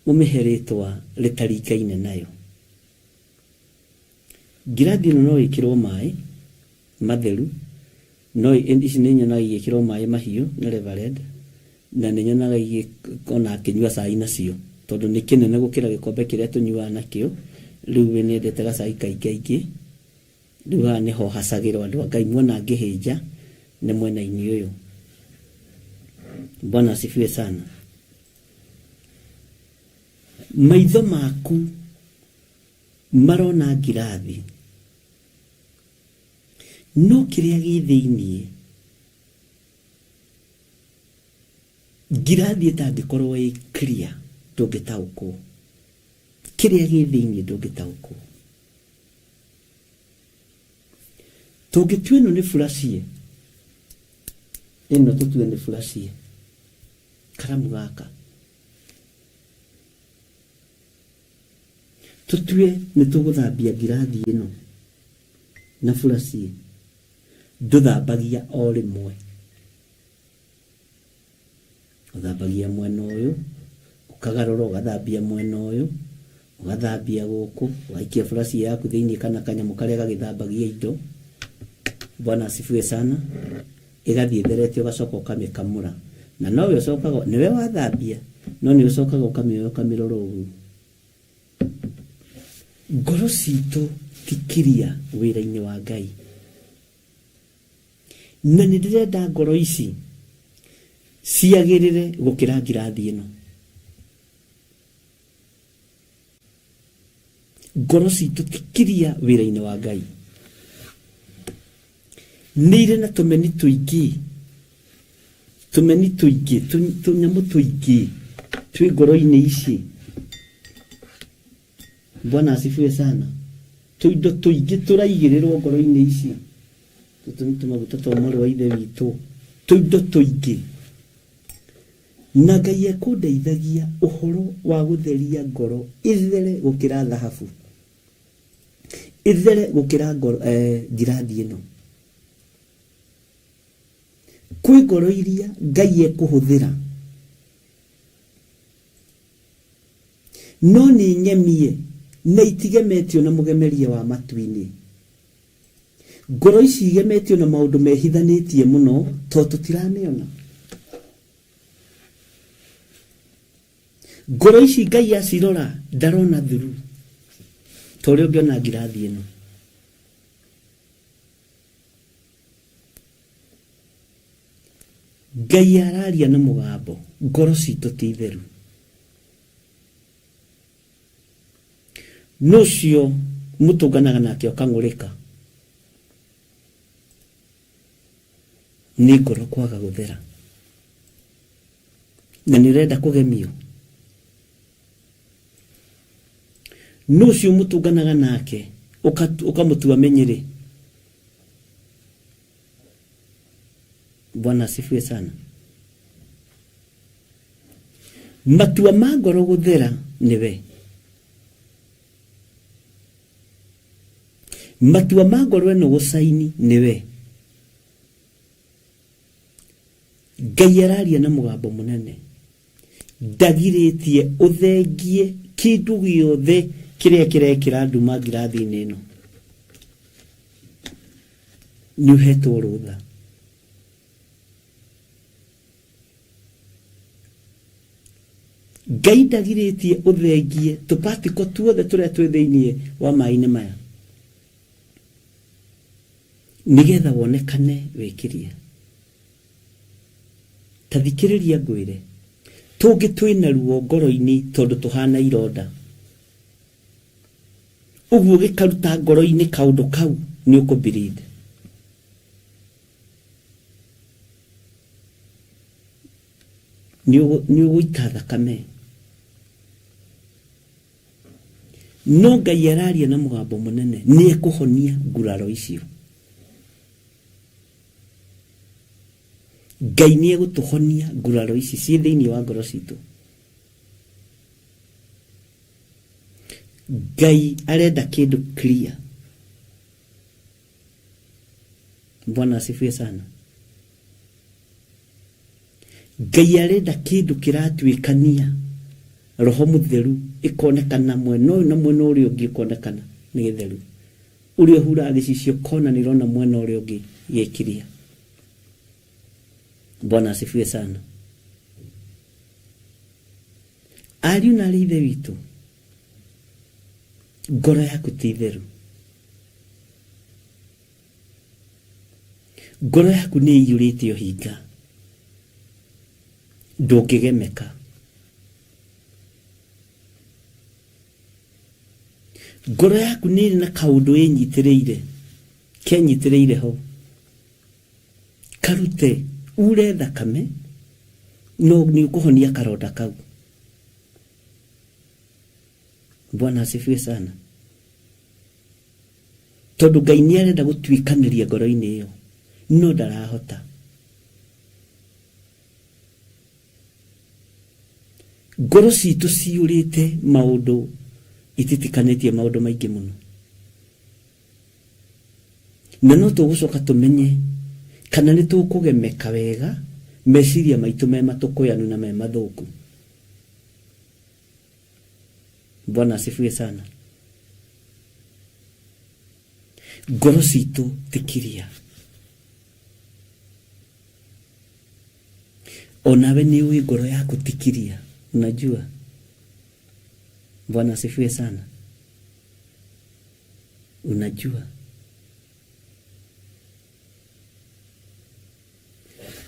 ũmĩhe rĩtwa rĩtaringaine nayo. Ngirathi ĩno no ĩkĩrwo maĩ matheru no ici nĩ nyonaga igĩkĩrwo maĩ mahiũ nĩ Reverend, na nĩ nyonaga ona akĩnyua cai nacio, tondũ nĩ kĩnene gũkĩra gĩkombe kĩrĩa tũnyuaga nakĩo. Rĩu we nĩendete gacai kaingĩ, rĩu haha nĩho hacagĩrwo andũ a Ngai, muona ngĩhĩnja nĩ mwena-inĩ ũyũ. Bwana asifiwe sana. Maitho maku marona ngirathi, no kĩrĩa gĩ thĩinĩ ngirathi ĩtangĩkorwo ĩ clear ndũngĩtaũkwo. Kĩrĩa gĩ thĩinĩ ndũngĩtaũkwo. Tũngĩtua ĩno nĩ furacie, ĩno tũtue nĩ furacie, karamu gaka tũtue nĩ tũgũthambia ngirathi ĩno na furacie, ndũthambagia o rĩmwe. Ũthambagia mwena ũyũ, ũkagarũra ũgathambia mwena ũyũ, ũgathambia gũkũ, ũgaikia furacie yaku thĩinĩ kana kanyamũ karĩa gagĩthambagia indo. Bwana asifiwe sana. Ĩgathiĩ therete, ũgacoka ũkamĩkamũra, na nowe ũcokaga, nĩwe wathambia, no nĩ ũcokaga ũkamĩoya ũkamĩrora ũguo. Ngoro citũ tikiria wĩra-inĩ wa Ngai, na nĩ ndĩrenda ngoro ici ciagĩrĩre gũkĩra ngirathi ĩno. Ngoro citũ tikiria wĩra-inĩ wa Ngai, nĩ irĩ na tũmeni tũingĩ, tũnyamũ tũingĩ twĩ ngoro-inĩ ici. Bwana asifiwe sana. Tũindo tũingĩ tũraigĩrĩrwo ngoro-inĩ ici, tũtũ nĩ tũmaguta twa mwarĩ wa ithe witũ, tũindo tũingĩ. Na Ngai ekũndeithagia ũhoro wa gũtheria ngoro ithere gũkĩra thahabu, ithere gũkĩra ngirathi ĩno. Kwĩ ngoro iria Ngai ekũhũthĩra no nĩ nyemie na itigemetio na mũgemeria wa matu-inĩ. Ngoro ici igemetio na maũndũ mehithanĩtie mũno, tondũ tũtiramĩona. Ngoro ici Ngai acirora ndarona thuru ta ũrĩa ũngĩona ngirathi ĩno. Ngai araria na mũgambo, ngoro citũ ti theru. Nũcio mũtũnganaga nake ũkang'ũrĩka, nĩ ngoro kwaga gũthera, na nĩ ũrenda kũgemio. Nũcio mũtũnganaga nake ũkamũtua menyerĩ. Bwana asifiwe sana. Matua ma ngoro gũthera nĩwe. Matua ma ngoro ĩno gũcaini nĩwe. Ngai araria na mũgambo mũnene, ndagirĩtie ũthengie kĩndũ gĩothe kĩrĩa kĩrekĩra nduma ngirathi-inĩ ĩno. Nĩ ũhetwo rũtha. Ngai ndagirĩtie ũthengie tũpatiko tuothe tũrĩa twĩ thĩinĩ wa maĩ-inĩ maya, nĩgetha wonekane wĩkĩria. Ta thikĩrĩria ngwĩre, tũngĩ twĩna ruo ngoro-inĩ tondũ tũhana ironda, ũguo gĩkaruta ngoro-inĩ kaũndũ kau, nĩ ũkũbirinde. Nĩ ũgũita thakame. No Ngai araria na mũgambo mũnene, nĩ ekũhonia nguraro icio. Ngai nĩ egũtũhonia nguraro ici ciĩ thĩinĩ wa ngoro citũ. Ngai arenda kĩndũ clear. Bwana asifiwe sana. Ngai arenda kĩndũ kĩratuĩkania Roho Mũtheru ikonekana mwena ũyũ na mwena ũrĩa ũngĩ ikonekana nĩ gĩtheru. Ũrĩa ũhuraga gĩcicio kona nĩ ũrona mwena ũrĩa ũngĩ gĩkiria. Bwana asifiwe sana. Ariũ na aarĩ ithe witũ, ngoro yaku ti theru. Ngoro yaku nĩ ĩiyũrĩte ũhinga, ndũngĩgemeka. Ngoro yaku nĩ ĩrĩ na kaũndũ ĩnyitĩrĩire, kenyitĩrĩire ho, karute ure thakame, no nĩ ũkũhonia karonda kau. Bwana asifiwe sana. Tondũ Ngai nĩ arenda gũtuĩkanĩria ngoro-inĩ ĩyo, no ndarahota. Ngoro citũ ciyũrĩte maũndũ, ititikanĩtie maũndũ maingĩ mũno. Na no tũgũcoka tũmenye kana nĩ tũkũgemeka wega meciria maitũ me matũkũyanu na me mathũku. Bwana asifiwe sana. Ngoro citũ tikiria. Onawe ni uwe ngoro yako tikiria. Unajua. Bwana asifiwe sana. Unajua.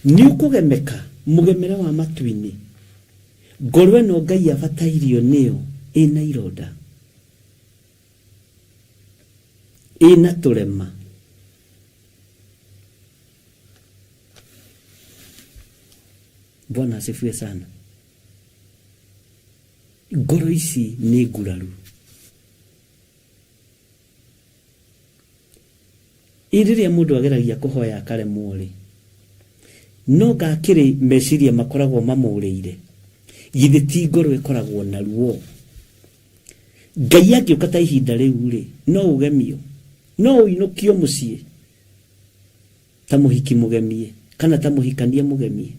Ni ũkũgemeka mũgemere wa matu-inĩ. Ngoro ĩno Ngai abatairio nĩyo ĩna ironda, ĩna tũrema. Bwana asifiwe sana. Ngoro ici nĩ nguraru. Rĩrĩa mũndũ ageragia kũhoya akaremwo rĩ, no gakĩrĩ meciria makoragwo mamũrĩire, githĩ ti ngoro ĩkoragwo na ruo. Ngai angĩũka ta ihinda rĩu rĩ, no ũgemio, no ũinũkio mũciĩ ta mũhiki mũgemie, kana ta mũhikania mũgemie.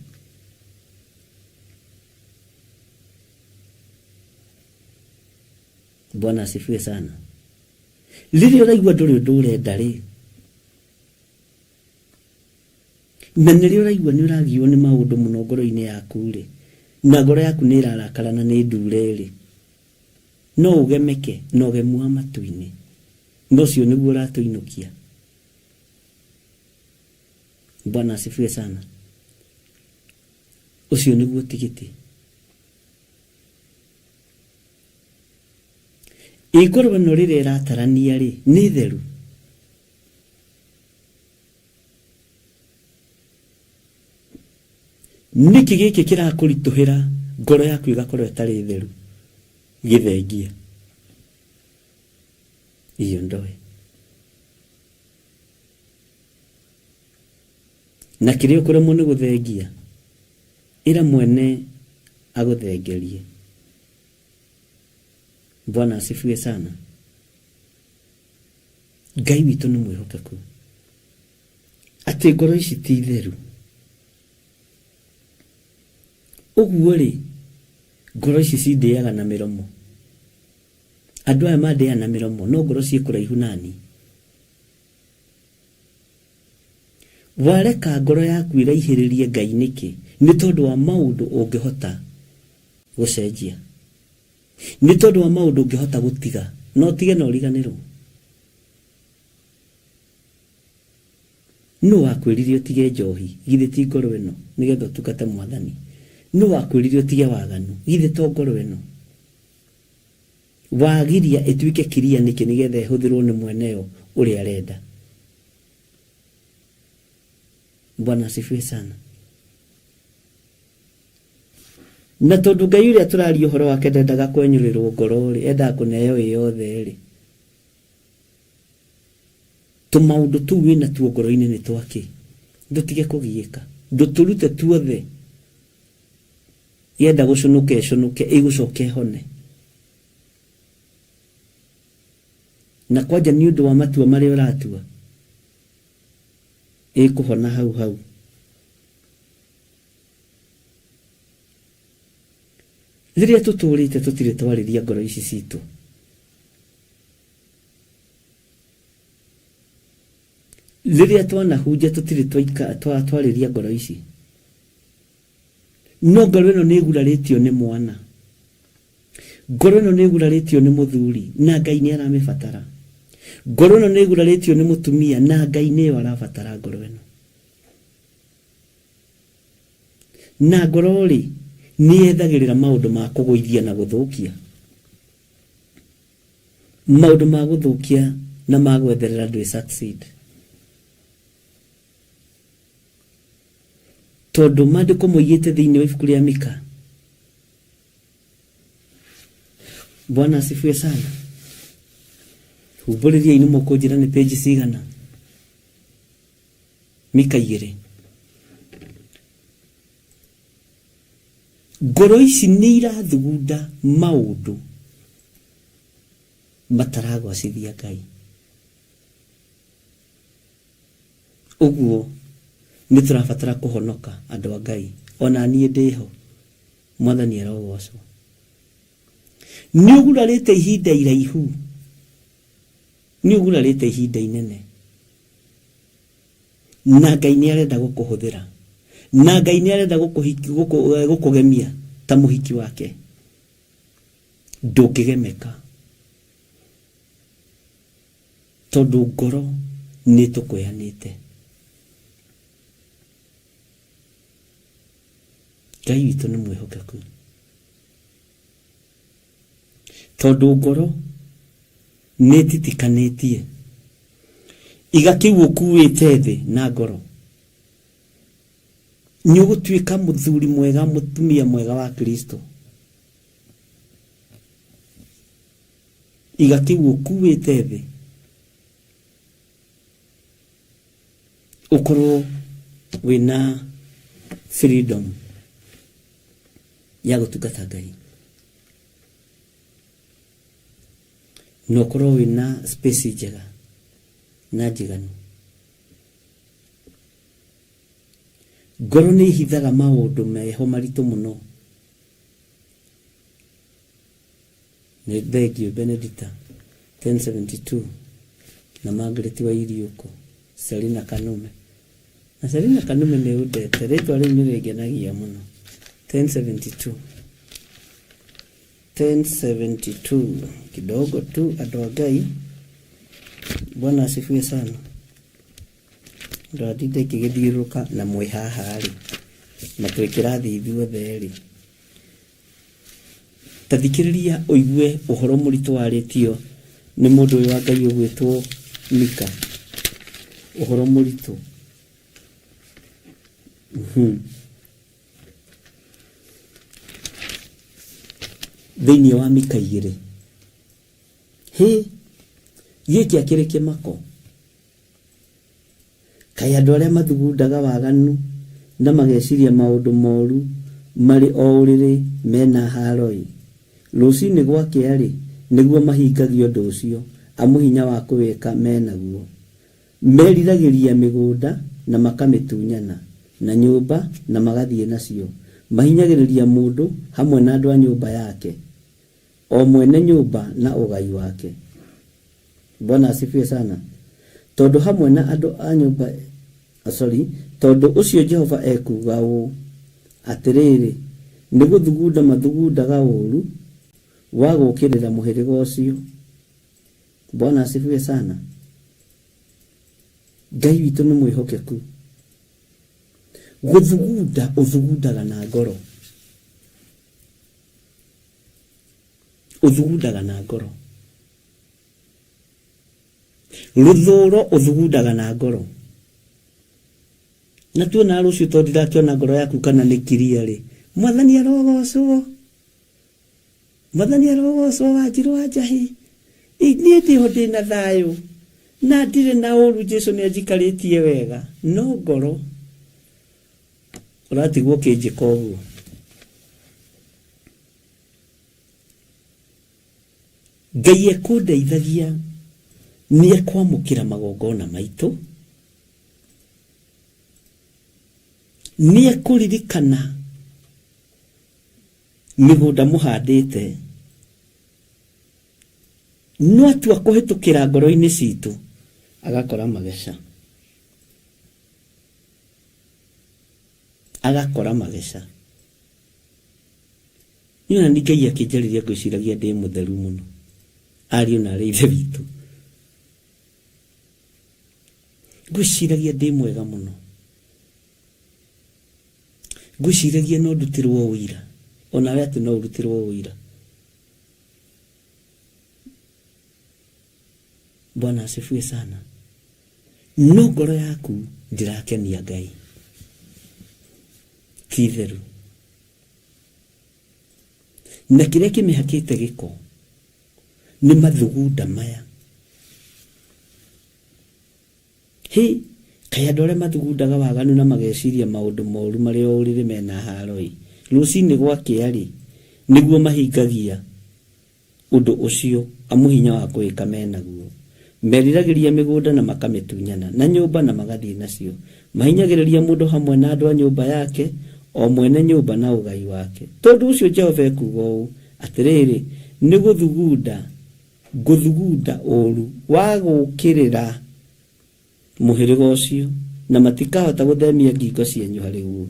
Bwana asifiwe sana. Rĩrĩa ũraigua ndũrĩ ũndũ ũrenda rĩ, na nĩrĩo ũraigua nĩ ũragio nĩ maũndũ mũno ngoro-inĩ yaku rĩ, na ngoro yaku nĩ ĩrarakara na nĩ ndure rĩ, no ũgemeke na ũgemu wa matu-inĩ, no ũcio nĩguo ũratũinũkia. Bwana asifiwe sana. Ũcio nĩguo tigiti. Ngoro ĩno rĩrĩa ĩratarania rĩ, nĩ theru. Nĩkĩ gĩkĩ kĩrakũritũhĩra ngoro yaku ĩgakorwo ĩtarĩ theru? Gĩthengia. Iyo ndoe. Na kĩrĩa ũkũremwo nĩ gũthengia, ĩra mwene agũthengerie. Bwana asifiwe sana. Ngai witũ nĩ mwĩhokeku, atĩ ngoro ici ti theru. Ũguo rĩ, ngoro ici cindĩaga na mĩromo. Andũ aya mandĩaga na mĩromo, no ngoro ciĩ kũraihu nani. Wareka ngoro yaku ĩraihĩrĩrie Ngai nĩkĩ? Nĩ tondũ wa maũndũ ũngĩhota gũcenjia, nĩ tondũ wa maũndũ ũngĩhota gũtiga, no tige na ũriganĩrwo. Nũ wakwĩrire ũtige njohi? Githĩ ti ngoro ĩno, nĩgetha ũtungate Mwathani? Nũ wakwĩrire ũtige waganu? Githĩ to ngoro ĩno? Wagiria ĩtuĩke kiria nĩkĩ? Nĩgetha ĩhũthĩrwo nĩ mweneyo ũrĩa arenda. Bwana asifiwe sana. Na tondũ Ngai ũrĩa tũraria ũhoro wake ndendaga kwenyũrĩrwo ngoro rĩ, endaga kũneo ĩyothe rĩ, tũmaũndũ tũu wĩna tuo ngoro-inĩ nĩ twake. Ndũtige kũgiĩka, ndũtũrute tuothe. Yenda gũconoke ĩconoke, ĩgũcoke hone. Na kwanja nĩ ũndũ wa matua marĩa ũratua, ĩkũhona hau hau. Rĩrĩa tũtũrĩte tũtirĩ twarĩria ngoro ici citũ. Rĩrĩa twanahunja tũtirĩ twarĩria ngoro ici. no ngoro ĩno nĩ ĩguraritio nĩ mwana, ngoro ĩno nĩ ĩguraritio nĩ mũthuri na Ngai nĩ aramĩbatara, ngoro ĩno nĩ ĩguraritio nĩ mũtumia na Ngai nĩyo arabatara ngoro ĩno. Na ngoro rĩ nĩ yethagĩrĩra maũndũ ma kũgũithia na gũthũkia, maũndũ ma gũthũkia na ma gwetherera ndwĩ succeed. Tondũ maandĩko moigĩte thĩinĩ wa ibuku rĩa Mika. Bwana asifiwe sana. Humbũrĩria inu mũkũnjĩra nĩ page cigana. Mika 2. Ngoro ici nĩ irathugunda maũndũ mataragwacithia Ngai. Ũguo nĩ tũrabatara kũhonoka andũ a Ngai. Ona niĩ ndĩho, Mwathani arogocwo. Nĩ ũgurarĩte ihinda iraihu, nĩ ũgurarĩte ihinda inene, na Ngai nĩ arenda gũkũhũthĩra, na Ngai nĩ arenda gũkũgemia ta mũhiki wake. Ndũngĩgemeka tondũ ngoro nĩ tũkweanĩte. Ngai witũ nĩ mwĩhokeku tondũ ngoro nĩ titikanĩtie. Iga kĩu ũkuĩte thĩ na ngoro, nĩ ũgũtuĩka mũthuri mwega, mũtumia mwega wa Kristo. Iga kĩu ũkuĩte thĩ, ũkorwo wĩna freedom ya gũtungata Ngai, na ũkorwo wĩna space njega na njiganu. Ngoro nĩ ihithaga maũndũ meho maritũ mũno. Nĩ thengio Benedicta 1072 na Margaret wa Iriuko, Selina Kanume. Na Selina Kanume nĩ ũndete, rĩtwa rĩu nĩ rĩngenagia mũno. 1072 kidogo tu andũ a Ngai. Bwana asifiwe sana. Ndadide kigithiũrũka na mwĩhaha rĩ na twĩkĩrathi ithuothe rĩ. Tathikĩrĩria ũigue ũhoro mũritũ warĩtio nĩ mũndũ ũyũ wa Ngai ũgwĩtwo Mika. Ũhoro mũritũ. Thĩinĩ wa Mika 2. Gĩkĩ akĩrĩ kĩmako. Kaĩ andũ arĩa mathugundaga waganu na mageciria maũndũ moru marĩ o ũrĩrĩ mena haroi. Rũcinĩ gwakĩa rĩ nĩguo mahingagio ũndũ ũcio, amu hinya wa kũwĩka menaguo. Meriragĩria mĩgũnda na makamĩtunyana, na nyũmba na magathiĩ nacio. Mahinyagĩrĩria mũndũ hamwe na andũ a nyũmba yake, o mwene nyũmba na ũgai wake. Bwana asifiwe sana. Tondũ hamwe na andũ a nyũmba, tondũ ũcio Jehova ekuga ũũ atĩrĩrĩ, nĩ gũthugunda mathugundaga ũũru wa gũũkĩrĩra mũhĩrĩga ũcio. Bwana asifiwe sana. Ngai witũ nĩ mwĩhokeku. Gũthugunda ũthugundaga na ngoro. Ũthugundaga na ngoro. Rũthũũro ũthugundaga na ngoro. Na tuona rũciũ tondũ ndirakĩona ngoro yaku kana nĩ kiria rĩ. Mwathani arogocwo. Mwathani arogocwo Wanjirũ wa Njahĩ. Niĩ ndĩho ndĩna thayũ na ndirĩ na ũru, Jesũ nĩ anjikarĩtie wega. No ngoro ũratigwo kĩnjĩka ũguo. Ngai ekũndeithagia nĩ ekwamũkĩra magongona maitũ, nĩ ekũririkana mĩgũnda mũhandĩte, no atua kũhĩtũkĩra ngoro-inĩ citũ agakora mageca. Agakora mageca. Niona ni Ngai akĩnjarĩria ngwĩciragia ndĩ mũtheru mũno. Ariũ na arĩ ithe witũ. Ngwĩciragia ndĩ mwega mũno. Ngwĩciragia no ndutirwo ũira. Onawe atĩ no ũrutirwo ũira. Bwana asifiwe sana. No ngoro yaku ndirakenia Ngai. Ti theru. Na kĩrĩa kĩmĩhakĩte gĩko nĩ mathugunda maya. Kaĩ andũ arĩa mathugundaga waganu na mageciria maũndũ moru marĩ o ũrĩrĩ mena haro-ĩ, rũcinĩ gwakĩa-rĩ nĩguo mahingagia ũndũ ũcio amu hinya wa kũwĩka menaguo. Meriragĩria mĩgũnda na makamĩtunyana na nyũmba na magathiĩ nacio. Mahinyagĩrĩria mũndũ hamwe na andũ a nyũmba yake, o mwene nyũmba na ũgai wake. Tondũ ũcio Jehova ekuuga ũũ atĩrĩrĩ, nĩ ngũthugunda ũũru wa gũũkĩrĩra mũhĩrĩga ũcio, na matikahota gũthemia ngingo cianyu harĩ guo,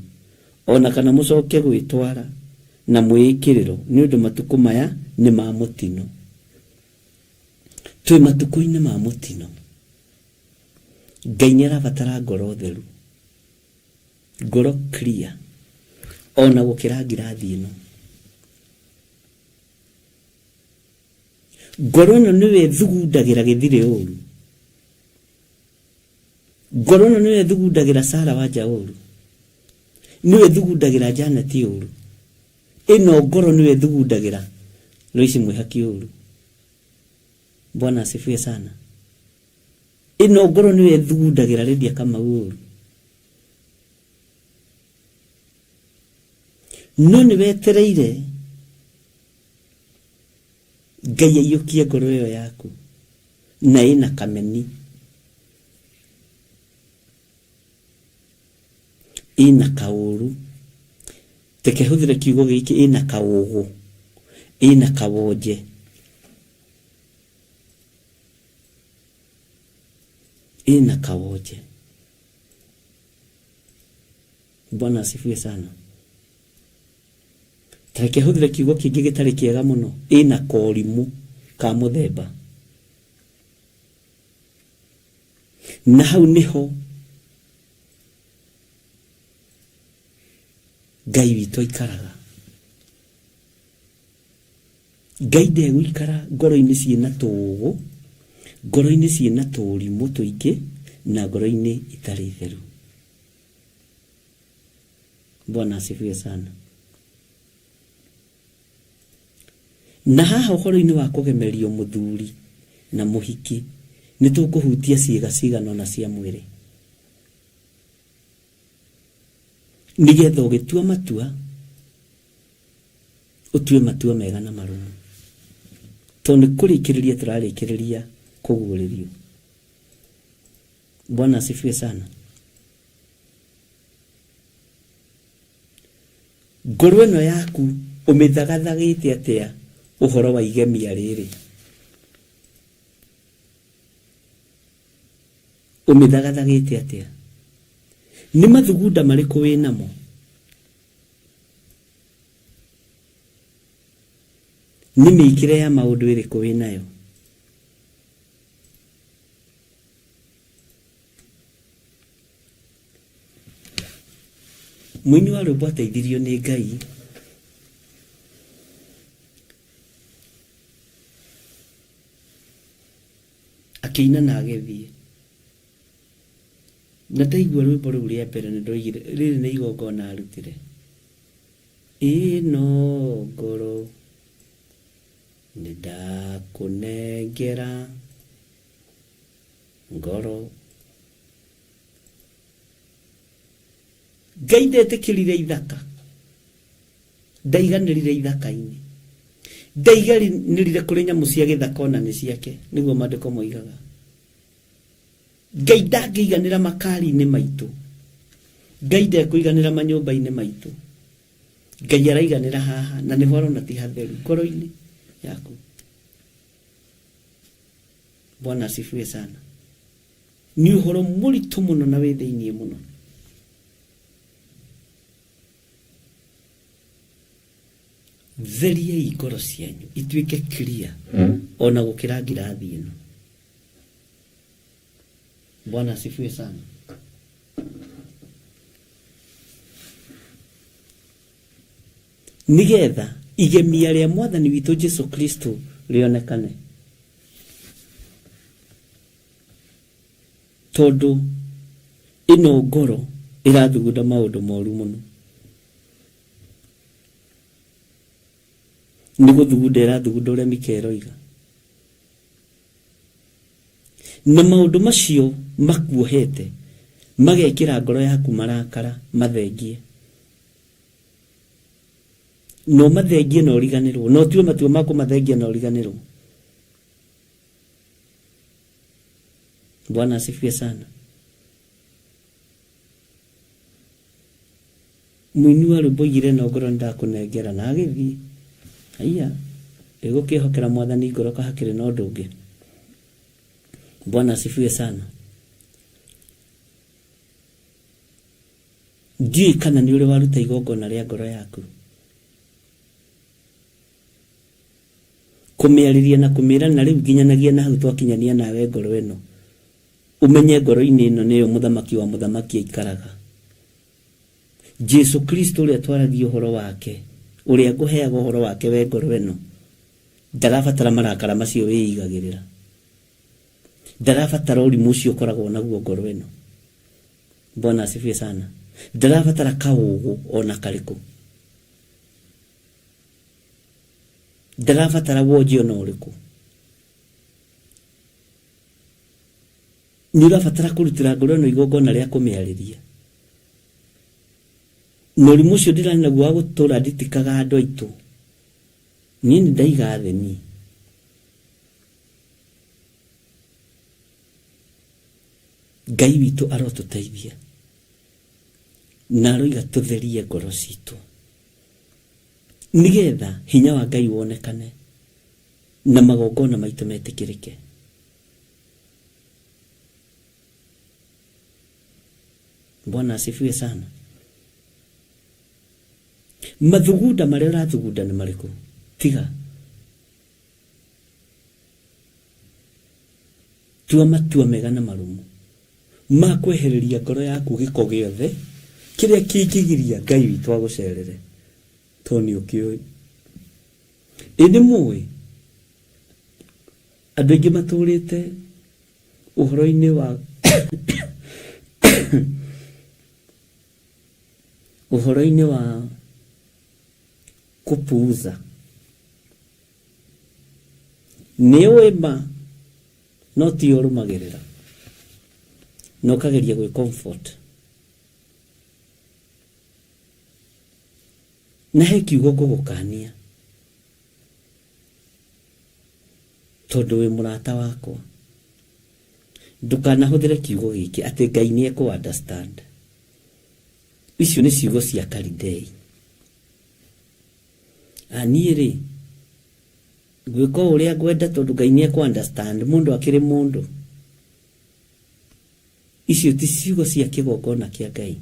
ona kana mũcoke gwĩtwara na mwĩkĩrĩro, nĩ ũndũ matukũ maya nĩ ma mũtino. Twĩ matukũ-inĩ ma mũtino. Ngai nĩarabatara ngoro theru, ngoro clear, ona gũkĩra ngirathi ĩno. Ngoro ĩno nĩwe thugundagĩra gĩthirĩ ũru. Ngoro ĩno nĩwe thugundagĩra Sara Wanja ũru. Nĩwe thugundagĩra Janet ũru. Ĩno ngoro nĩwe thugundagĩra Loisi Mwĩhaki ũru. Bwana asifiwe sana. Ĩno ngoro nĩwe thugundagĩra Lydia Kamau ũru. No nĩwetereire Ngai aiyũkie ngoro ĩyo yaku na ĩna kameni, ĩna kaũru. Teke hũthĩre kiugo gĩkĩ, ĩna kaũgũ, ĩna kawonje, ĩna kawonje. Bwana asifiwe sana. Teke hũthĩre kiugo kĩngĩ gĩtarĩ kĩega mũno, ĩna korimũ ka mũthemba. Na hau nĩho Ngai witũ aikaraga. Ngai ndegũikara ngoro-inĩ ciĩna tũũgũ, ngoro-inĩ ciĩna tũrimũ tũingĩ, na ngoro-inĩ itarĩ theru. Bwana asifiwe sana. Na haha ũhoro-inĩ wa kũgemerio mũthuri na mũhiki, nĩtũkũhutia ciĩga cigana ũna cia mwĩrĩ, nĩgetha ũgĩtua matua ũtue matua mega na marũmu. Tondũ nĩ kũrĩkĩrĩria tũrarĩkĩrĩria kũguũrĩrio. Bwana asifiwe sana. Ngoro ĩno yaku ũmĩthagathagĩte atĩa ũhoro wa igemia rĩrĩ? Ũmĩthagathagĩte atĩa? Nĩ mathugunda marĩkũ wĩ namo? Nĩ mĩĩkĩre ya maũndũ ĩrĩkũ wĩ nayo? Mũini wa rwĩmbo ateithirio nĩ Ngai akĩina na agĩthiĩ. Na ndaigua rwĩmbo rũu rĩa mbere nĩndoigire rĩrĩ nĩ igongona arutire. Ĩno ngoro nĩndakũnengera, ngoro. Ngai ndetĩkĩrire ithaka, ndaiganĩrire ithaka-inĩ, ndaiganĩrire kũrĩ nyamũ cia gĩthaka ona nĩ ciake, nĩguo maandĩko moigaga. Ngai ndangĩiganĩra makari-inĩ maitũ, Ngai ndekũiganĩra manyũmba-inĩ maitũ. Ngai araiganĩra haha, na nĩho arona ti hatheru ngoro-inĩ yaku. Bwana asifiwe sana. Nĩ ũhoro mũritũ mũno na wĩ thĩiniĩ mũno. Theriai ngoro cianyu ituike clear ona gukira ngirathi ino. Bwana asifiwe sana. Nigetha igemia ria mwathani witu Jesu Kristo rionekane. Tondu ino ngoro irathugunda maundu moru muno. Ni guthugunda irathugunda uria Mikero iga. Na maundu macio makuohete magekira ngoro yaku marakara mathengie. No mathengie no riganirwo, no tiwe matua maku mathengie no riganirwo. Bwana asifiwe sana. Muini wa rwimbo igire no ngoro ndakunengera na agithii. Haiya, egukihokera mwathani ngoro kahakire no ndungi. Bwana asifiwe sana. Ndiye kana ni ule waruta igongona ria ngoro yaku. Kumiariria na kumira na riu nginyanagia na hau twakinyania nawe ngoro eno. Umenye ngoro-ini ino niyo muthamaki wa muthamaki aikaraga. Jesu Kristo uria twaragia uhoro wake, uria nguheaga uhoro wake we ngoro eno. Ndarabatara marakara macio wiigagirira. Ndarabatara urimu ucio ukoragwo naguo ngoro eno. Bwana asifiwe sana. Ndarabatara kaugu ona kariku. Ndarabatara woji ona uriku. Nirabatara kurutira ngoro eno igongona ria kumiariria. Norimu ucio ndirani naguo wa gutura nditikaga andu aitu. Ni ndaiga theni. Ngai witu arotuteithia. Na aroiga tutherie ngoro citu. Nigetha hinya wa Ngai wonekane na magongona maitu metikirike. Bwana asifiwe sana. Mathugunda maria urathugunda ni mariku? Tiga. Tua matua mega na marumu ma kwehereria ngoro yaku giko giothe kiria kingigiria Ngai witu agucerere. Toni ukioi indi muwe andu aingi maturite uhoro-ini wa uhoro-ini wa kupuuza. Niwe ma no ti urumagirira no kageria gwe comfort na he kiugo gugukania tondu wi murata wakwa. Ndukanahuthire kiugo giki ati Ngai ni eku understand. Icio ni ciugo cia Kalidei. Aniiri gwiko uria gwenda tondu Ngai ni eku understand mundu akiri mundu. Icio ti ciugo cia kigongona kia Ngai.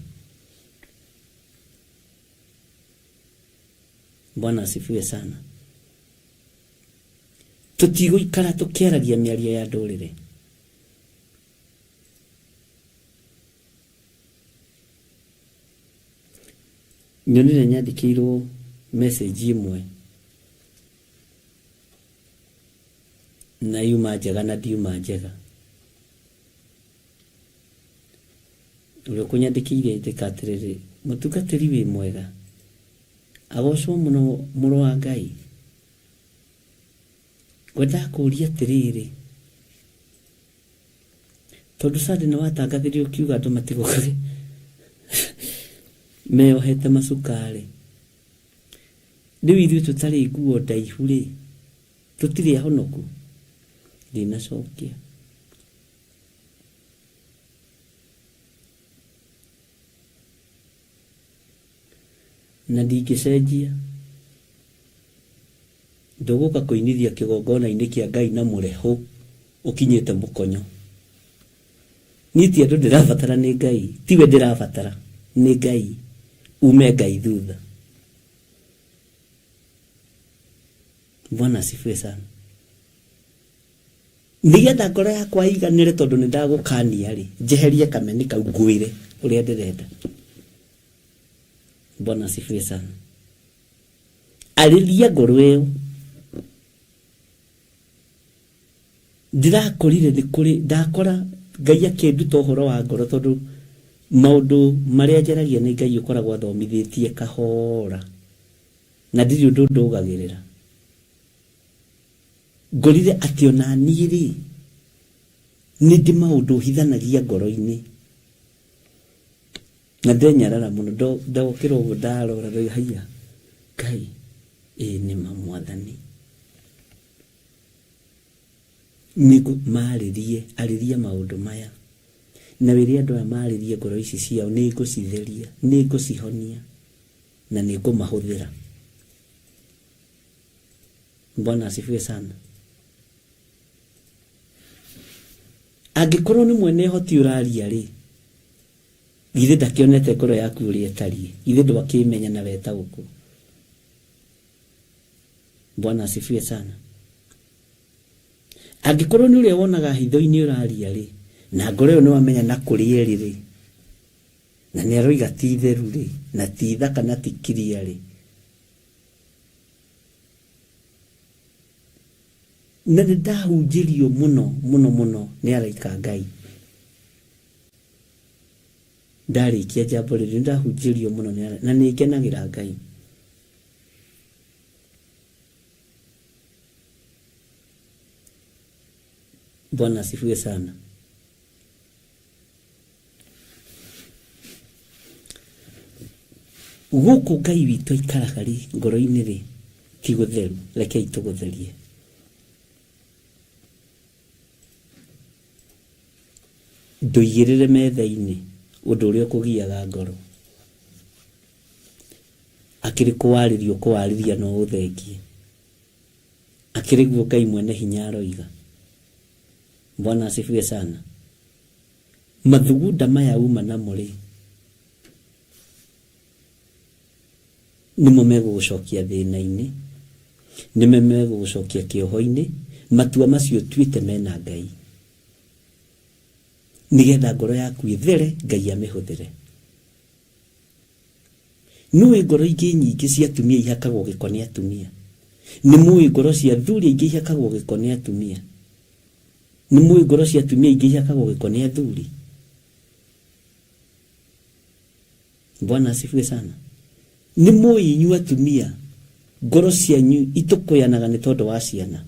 Bwana asifiwe sana. Tutiguikara tukiaragia miario ya ndurire. Nyonire nyandikirwo message imwe na yuma njega na ndiuma njega. Uri kunyandikire ndikatiriri mutungatiri wi mwega agocwo muno muru wa Ngai. Gwenda kuria atiriri tondu sade na watangathirio kiuga andu matigukare meohete macukari. Riu ithuĩ tutari nguo ndaihu ri tutiri ahonoku ndinacokia. Na ndingicenjia nduguka kuinithia kigongona-ini kia Ngai na mureho ukinyite mukonyo. Niti andu ndirabatara ni Ngai, tiwe ndirabatara ni Ngai. Ume Ngai thutha. Bwana asifiwe sana. Nigetha ngoro yakwa iganire tondu ni ndagukania ri njeherie kameni kau ngwire uria ndirenda. Bwana asifiwe sana. Ariria ngoro iyo ndirakorire ni kuri ndakora Ngai akinduta uhoro wa ngoro tondu maundu maria njaragia ni Ngai ukoragwo athomithitie kahora na ndiri undu ndugagirira. Ngorire ati ona niĩ ni ndi maundu hithanagia ngoro-ini na ndenyarara muno ndokira uguo ndarora ndoiga haiya Ngai ni mamwathani nigu aririe maundu maya na wiria andu aya maririe ngoro ici ciao ni ngucitheria ni ngucihonia na ni ngumahuthira. Bwana asifiwe sana. Angikorwo ni mwene hoti uraria ri githe ndakionete ngoro yaku uri etari githe ndwakimenya na weta guku. Bwana asifiwe sana. Angikorwo ni uria wonaga hitho-ini uraria ri na ngoro iyo ni wamenya na kuri eri ri na ni aroiga ti theru ri na ti thaka na ti kiria ri na ndahunjirio muno ni araika Ngai. Ndarikia jambo riri ndahunjirio muno na ni ngenagira Ngai. Bwana asifiwe sana. Guku Ngai witu aikaraga ri ngoro-ini ri ti gutheru rekei tugutherie. Nduigirire metha-ini undu uria ukugiaga ngoro. Akiri kuwariria no uthengie. Akiri guo Ngai mwene hinya aroiga. Bwana asifiwe sana. Mathugunda maya uma namo ri nimo megugucokia thina-ini, nimo megugucokia kioho-ini. Matua macio tuite mena Ngai nigetha ngoro yaku ithere Ngai amihuthire. Nui ngoro ingi nyingi cia atumia ihakagwo giko ni atumia. Ni mui ngoro cia athuri ingi ihakagwo giko ni atumia. Ni mui ngoro cia atumia ingi ihakagwo giko ni athuri. Bwana asifiwe sana. Ni mui inyu atumia ngoro cianyu itukuyanaga ni tondu wa ciana.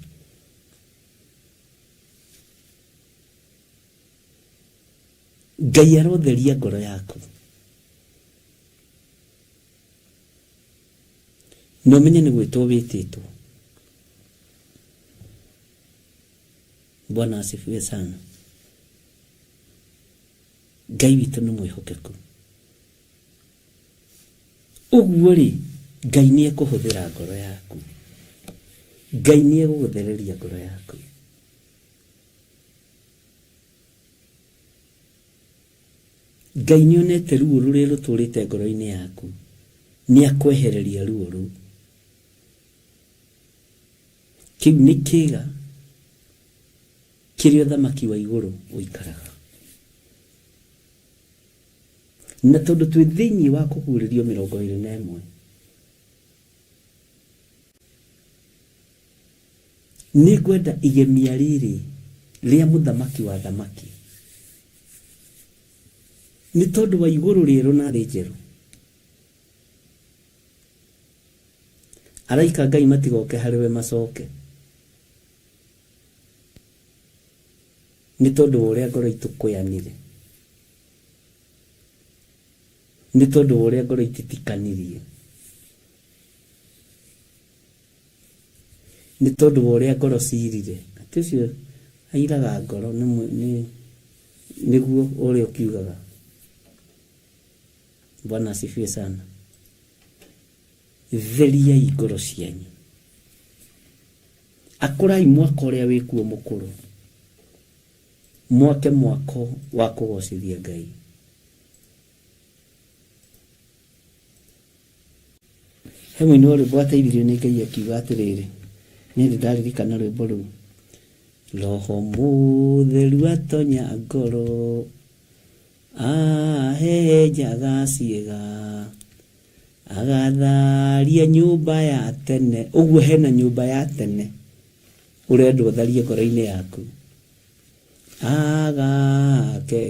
Ngai arotheria ngoro yaku. No menye ni gwitwo wititwo. Bwana asifiwe sana. Ngai witu ni mwihokeku. Uguo ri Ngai ni ekuhuthira ngoro yaku. Ngai ni eguguthereria ngoro yaku. Ngai ni onete ruo ruria ruturite ngoro-ini yaku ni akwehereria ruo ru. Kiu ni kiga kiria thamaki wa iguru uikaraga. Na tondu twi thiini wa kuguririo 21 ni gwenda igemia riri ria muthamaki wa thamaki ni tondu wa iguru riru na rijeru. Araika Ngai matigoke hariwe macoke ni tondu uria ngoro itukuyanire, ni tondu uria ngoro ititikanirie, ni tondu uria ngoro cirire. Ati ucio airaga ngoro niguo uria ukiugaga. Bwana asifiwe sana. Theria ngoro cianyu. Akurai mwaka uria wikuo mukuru, mwake mwako wa kugocithia Ngai. Hemwe ni uri bwata ithirio ni Ngai akiuga atiriri, Nĩ ndaririkana rwĩmbo rũu. Roho mũtheru atonya ngoro, ahehenjaga ciĩga, agatharia nyũmba ya tene. Ũguo hena nyũmba ya tene ũrenda ũtharie ngoro-inĩ yaku. Agake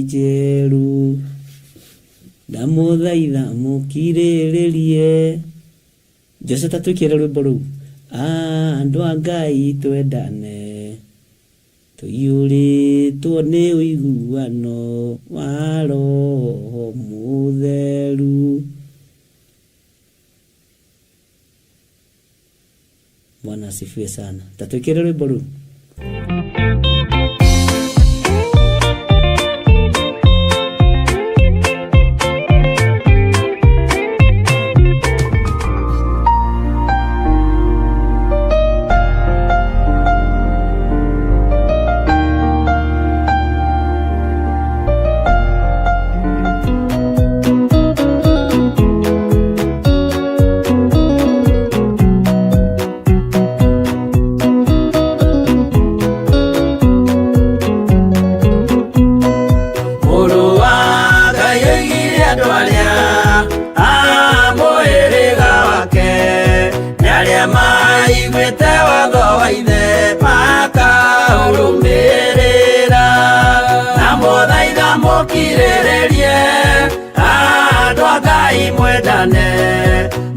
njerũ, ndamũthaitha mũkirĩrĩrie. Jose tatwĩkĩre rwĩmbo rũu. Andũ a Ngai twendane, tũiyũrĩtwo nĩ ũiguano wa Roho Mũtheru. Bwana asifiwe sana. Tatwĩkĩre rwĩmbo rũu.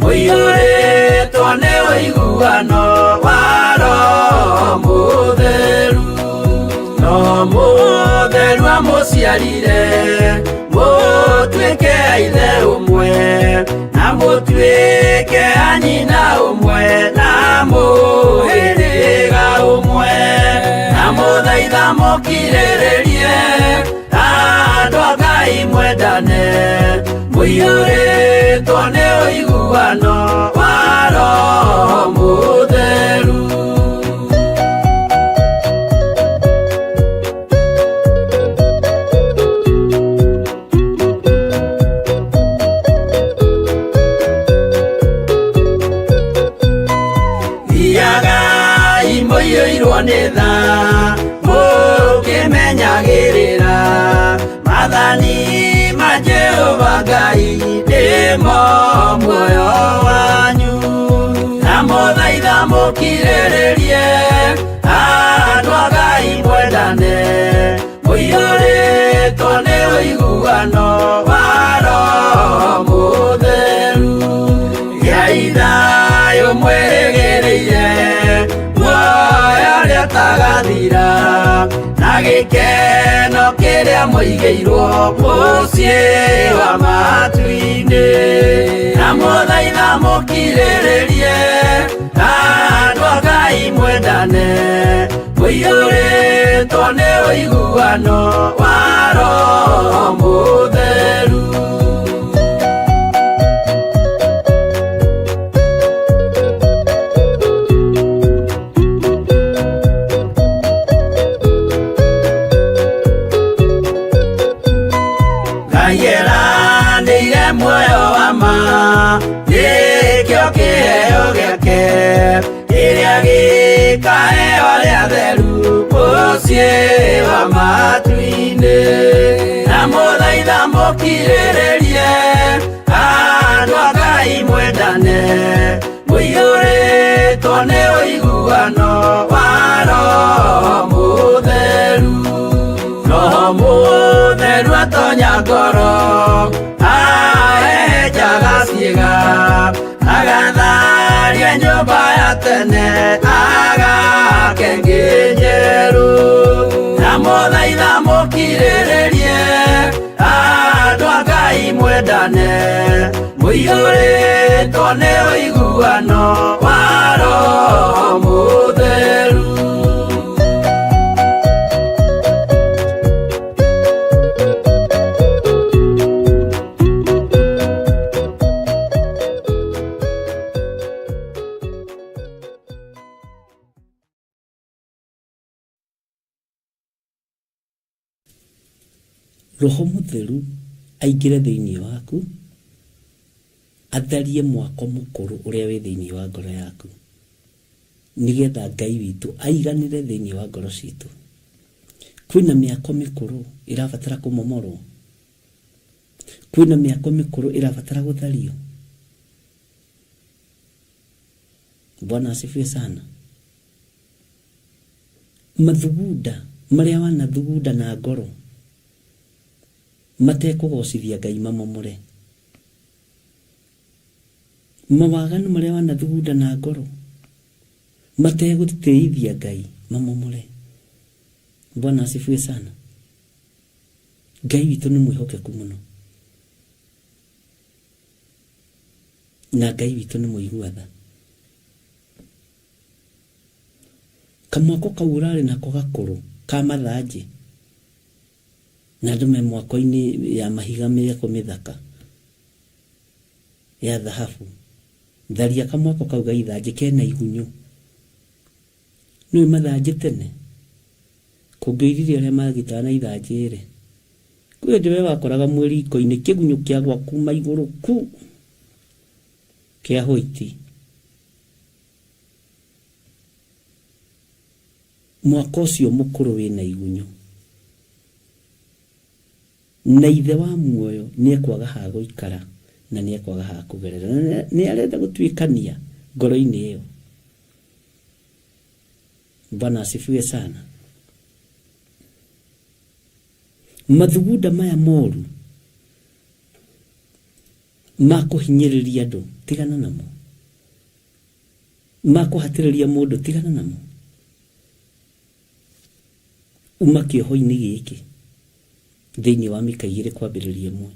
Mũiyũrĩtwo nĩ ũiguano wa Roho Mũtheru. Roho Mũtheru amũciarire mũtuĩke a ithe ũmwe, na mũtuĩke a nyina ũmwe, na mũhĩrĩga ũmwe. Na mũthaitha mũkirĩrĩrie andũ a Ngai mwendane, mũiyũrĩtwo nĩ ũiguano wa Roho Mũtheru. Thiagai mũiyũirwo nĩ tha, mũkĩmenyagĩrĩra maathani ma Jehova Ngai nĩmo muoyo wanyu. Na mũthaitha mũkirĩrĩrie andũ a Ngai mwendane, mũiyũrĩtwo nĩ ũiguano wa Roho Mũtheru. Gĩai thayũ mwĩrĩgĩrĩire, muoyo ũrĩa ũtagathira, na gĩkeno kĩrĩa mũigĩirwo mũciĩ wa matu-inĩ. Na mũthaitha mũkirĩrĩrie andũ a Ngai mwendane, mũiyũrĩtwo nĩ ũiguano wa Roho Mũtheru. Nĩire muoyo wa ma, nĩkĩo kĩheo gĩake kĩrĩa gĩkaheo arĩa atheru mũciĩ wa matu-inĩ. Na mũthaitha mũkirĩrĩrie andũ a Ngai mwendane, mũiyũrĩtwo nĩ ũiguano wa Roho Mũtheru. Roho Mũtheru atonya ngoro, ahehenjaga ciĩga, agatharia nyũmba ya tene, agake njerũ. Na mũthaitha mũkirĩrĩrie andũ a Ngai mwendane, mũiyũrĩtwo nĩ ũiguano wa Roho Mũtheru. Roho Mũtheru aingĩre thĩinĩ waku, atharie mwako mũkũrũ ũrĩa wĩ thĩinĩ wa ngoro yaku. nigetha Ngai witu aiganire thiini wa ngoro citu. Kwina miako mikuru irabatara kumomorwo. Kwina miako mikuru irabatara guthario. Bwana asifiwe sana. Mathuguda maria wana thuguda na ngoro matekugocithia Ngai mamomore. Mawaganu maria wana thuguda na ngoro mategutithia Ngai mamomore. Bwana asifiwe sana. Ngai witu ni mwihokeku muno, na Ngai witu ni muiguatha. Kamwako kaurari nako gakuru ka mathanji na ndume mwako-ini ya mahiga mĩako mĩthaka ya dhahabu. Tharia kamwako kau ga ithanji kena igunyu. Nĩ mathanji tene kũngĩiririe arĩa magitaga na ithanji rĩ, kwĩ ndĩwe wakoraga mwĩri iko-inĩ kĩgunyu kĩa gwa kuma igũrũ ku kĩa white. Mwako ũcio mũkũrũ wĩna igunyu, na ithe wa muoyo nĩekwaga ha gũikara na nĩekwaga ha kũgerera. Nĩarenda gũtuĩkania ngoro-inĩ ĩyo. Bwana asifiwe sana. Mathuguda maya moru makuhinyĩrĩria andũ, tigana namo. Makuhatĩrĩria mũndũ, tigana namo. Uma kĩoho-inĩ gĩkĩ thĩinĩ wa Mika 2:1.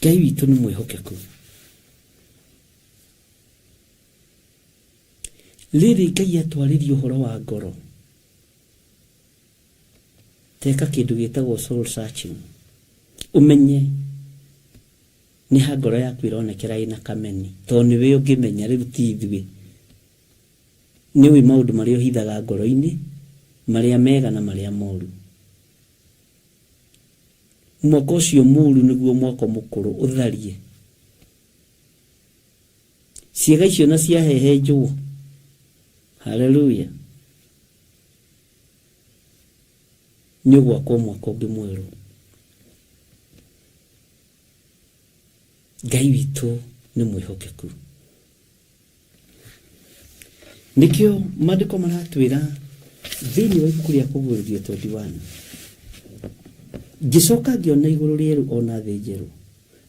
Ngai witũ nĩ mwĩhokeku. Rĩrĩ Ngai atwarĩrie ũhoro wa ngoro, teka kĩndũ gĩtagwo soul searching. Umenye nĩ ha ngoro yaku ĩronekera ĩna kameni, tondũ nĩwe ũngĩmenya. Rĩu ti ithuĩ. Nĩwe maũndũ marĩa ũhithaga ngoro-inĩ, marĩa mega na marĩa moru. Mwako ũcio mũru nĩguo mwako mũkũrũ ũtharie. Ciĩga icio na ciahehenjwo. Haleluya. Nĩ ũgwakwo mwako ũngĩ mwerũ. Ngai witũ nĩ mwĩhokeku. Nikio maandĩko maratwĩra thĩinĩ wa ibuku rĩa Kũguũrĩrio 21. Ngĩcoka ngĩona igũrũ rĩerũ ona thĩ njerũ.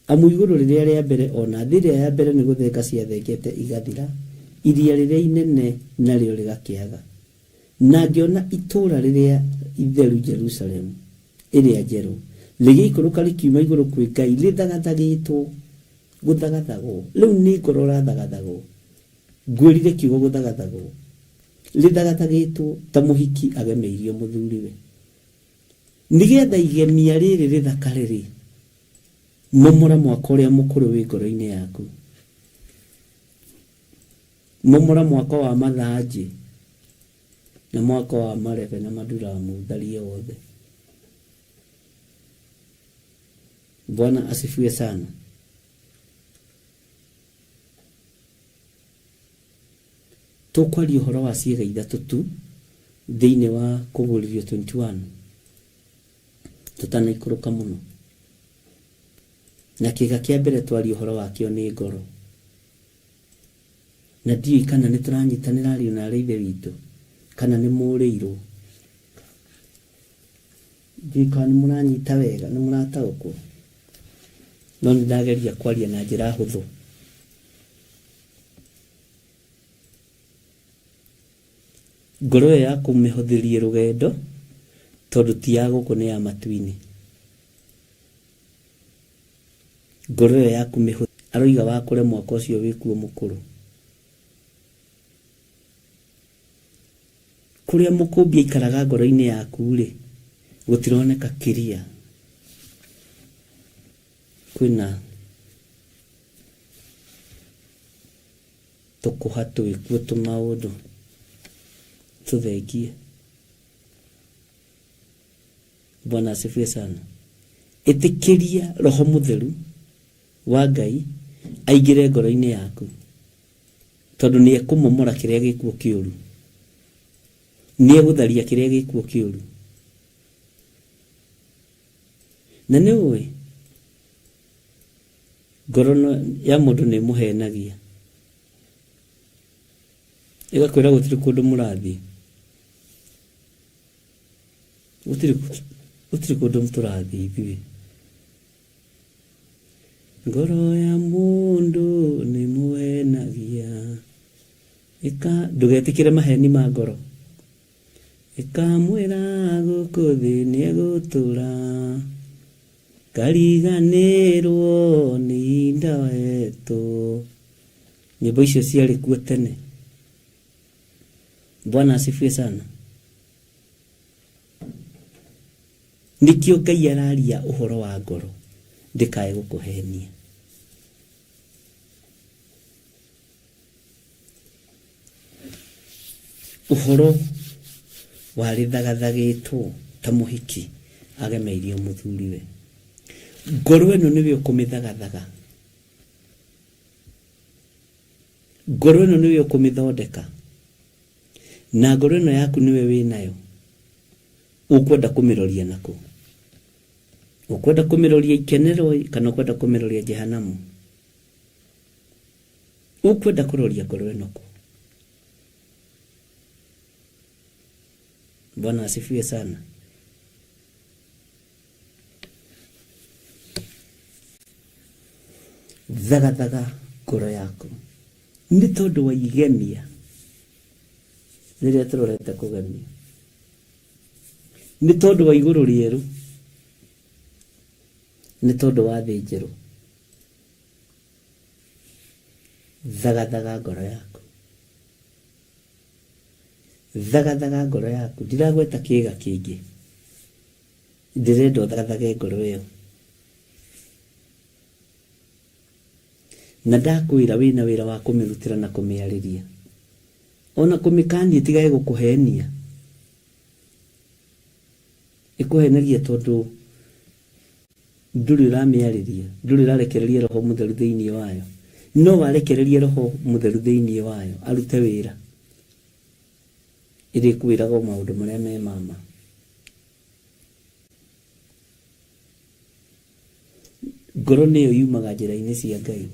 Amu igũrũ rĩrĩa rĩa mbere ona thĩ ĩrĩa ya mbere nĩ gũthenga ciathengete igathira, iria rĩrĩa inene narĩo rĩgakĩaga. Na ngĩona itũũra rĩrĩa itheru Jerusalemu ĩrĩa njerũ rĩgĩikũrũka rĩkiuma igũrũ kwĩ Ngai rĩthagathagĩtwo. Gũthagathagwo rĩu nĩ ngoro rathagathagwo. Ngwĩrire kiugo gũthagathagwo. Rĩthagathagĩtwo ta mũhiki agemeirio mũthuriwe. Nĩgetha igemia rĩrĩ rĩthaka rĩrĩ, momora mwako ũrĩa mũkũrũ wĩ ngoro-inĩ yaku. Momora mwako wa mathanji na mwako wa marebe na maduramu, tharie wothe. Bwana asifiwe sana. Tũkwaria ũhoro wa ciĩga ithatũ tu thĩinĩ wa Kũguũrĩrio 21 tũtanaikũrũka mũno. Na kĩĩga kĩa mbere twaria ũhoro wakĩo nĩ ngoro. Na ndiũĩ kana nĩ tũranyitanĩra ariũ na arĩa ithe witũ, kana nĩ mũũrĩirwo. Ndiũĩ kana nĩ mũranyita wega, nĩ mũrataũkwo. No nĩ ndageria kwaria na njĩra hũthũ. Ngoro ĩyo yaku mĩhũthĩrie rũgendo, tondũ ti ya gũkũ nĩ ya matu-inĩ. Ngoro ĩyo yaku mĩhũthĩrie. Aroiga wakũre mwaka ũcio wĩkuo mũkũrũ. Kũrĩa mũkũmbia ikaraga ngoro-inĩ yaku-rĩ, gũtironeka kĩria. Kwĩna tũkũha twĩkuo tũmaũndũ tũthengie. Bwana asifiwe sana. Ĩtĩkĩria Roho Mũtheru wa Ngai aingire ngoro-inĩ yaku tondu ni ekumomora kiria gikuo kiuru ni egutharia kiria gikuo kiuru na ni uwe ngoro ya mundu ni muhenagia igakwira gutiri kundu murathi gutiri kundu mturathi ithuĩ ngoro ya mundu ni muhenagia ndugetikire maheni ma ngoro ikamwira guku thi ni egutura kariganirwo ni inda wetu. Nyimbo icio ciarĩ kuo tene. Bwana asifiwe sana. Nikio Ngai araria uhoro wa ngoro ndikae gukuhenia. Uhoro warithagathagitwo ta muhiki agemeirio muthuriwe. Ngoro ĩno nĩwe ũkũmĩthagathaga. Ngoro ĩno nĩwe ũkũmĩthondeka. Na ngoro ĩno yaku nĩwe wĩnayo. Ukwenda kũmĩroria nakũ? Ukwenda kũmĩroria ikenerwo kana ukwenda kũmĩroria jehanamu? Ukwenda kũroria ngoro ĩno kũ? Bwana asifiwe sana. Thagathaga ngoro yaku nĩ tondũ wa igemia rĩrĩa tũrorete kũgemia, nĩ tondũ wa igũrũ rĩerũ, nĩ tondũ wa thĩ njerũ. Thagathaga ngoro yaku, thagathaga ngoro yaku. Ndiragweta kĩĩga kĩingĩ, ndĩrenda ũthagathage ngoro ĩyo. Na ndakwĩra wĩna wĩra wa kũmĩrutĩra na kũmĩarĩria, ona kũmĩkania ĩtigae gũkũhenia. Ĩkũhenagia tondũ ndũrĩ ũramĩarĩria, ndũrĩ ũrarekereria Roho Mũtheru thĩinĩ wayo. No warekereria Roho Mũtheru thĩinĩ wayo arute wĩra, ĩrĩkwĩraga maũndũ marĩa me mama. Ngoro nĩyo yumaga njĩra-inĩ cia Ngai.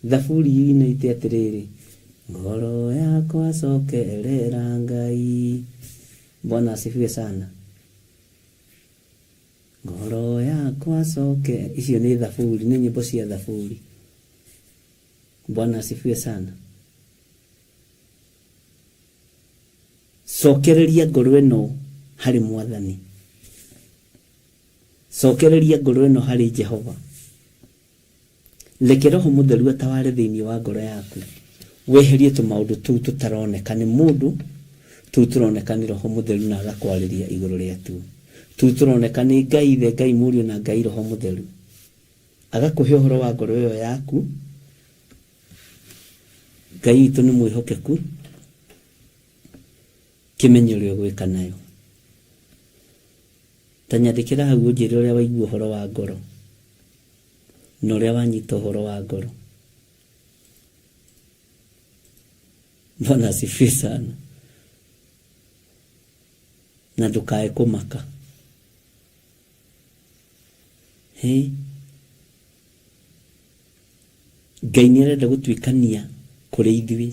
Thaburi-inĩ ite atĩrĩrĩ, ngoro yakwa cokerera Ngai. Bwana asifiwe sana. Ngoro yakwa coke, icio nĩ thaburi, nĩ nyĩmbo cia thaburi. Bwana asifiwe sana. Cokereria ngoro ĩno harĩ Mwathani. Cokereria ngoro ĩno harĩ Jehova. Reke Roho Mũtheru ataware thĩinĩ wa ngoro yaku. Weherie tũmaũndũ tũu tũtaroneka nĩ mũndũ, tũu tũroneka nĩ Roho Mũtheru na agakwarĩria igũrũ rĩatu. Tũu tũroneka nĩ Ngai Ithe, Ngai Mũriũ na Ngai Roho Mũtheru. Agakũhe ũhoro wa ngoro ĩyo yaku. Ngai witũ nĩ mwĩhokeku. Kĩmenye ũrĩa ũgwĩka nayo. Tanyandĩkĩra hau ũnjĩre ũrĩa waigua ũhoro wa ngoro na ũrĩa wanyita ũhoro wa ngoro. Bwana asifiwe sana. Na ndũkae kũmaka. Ngai nĩarenda gũtuĩkania kũrĩ ithuĩ,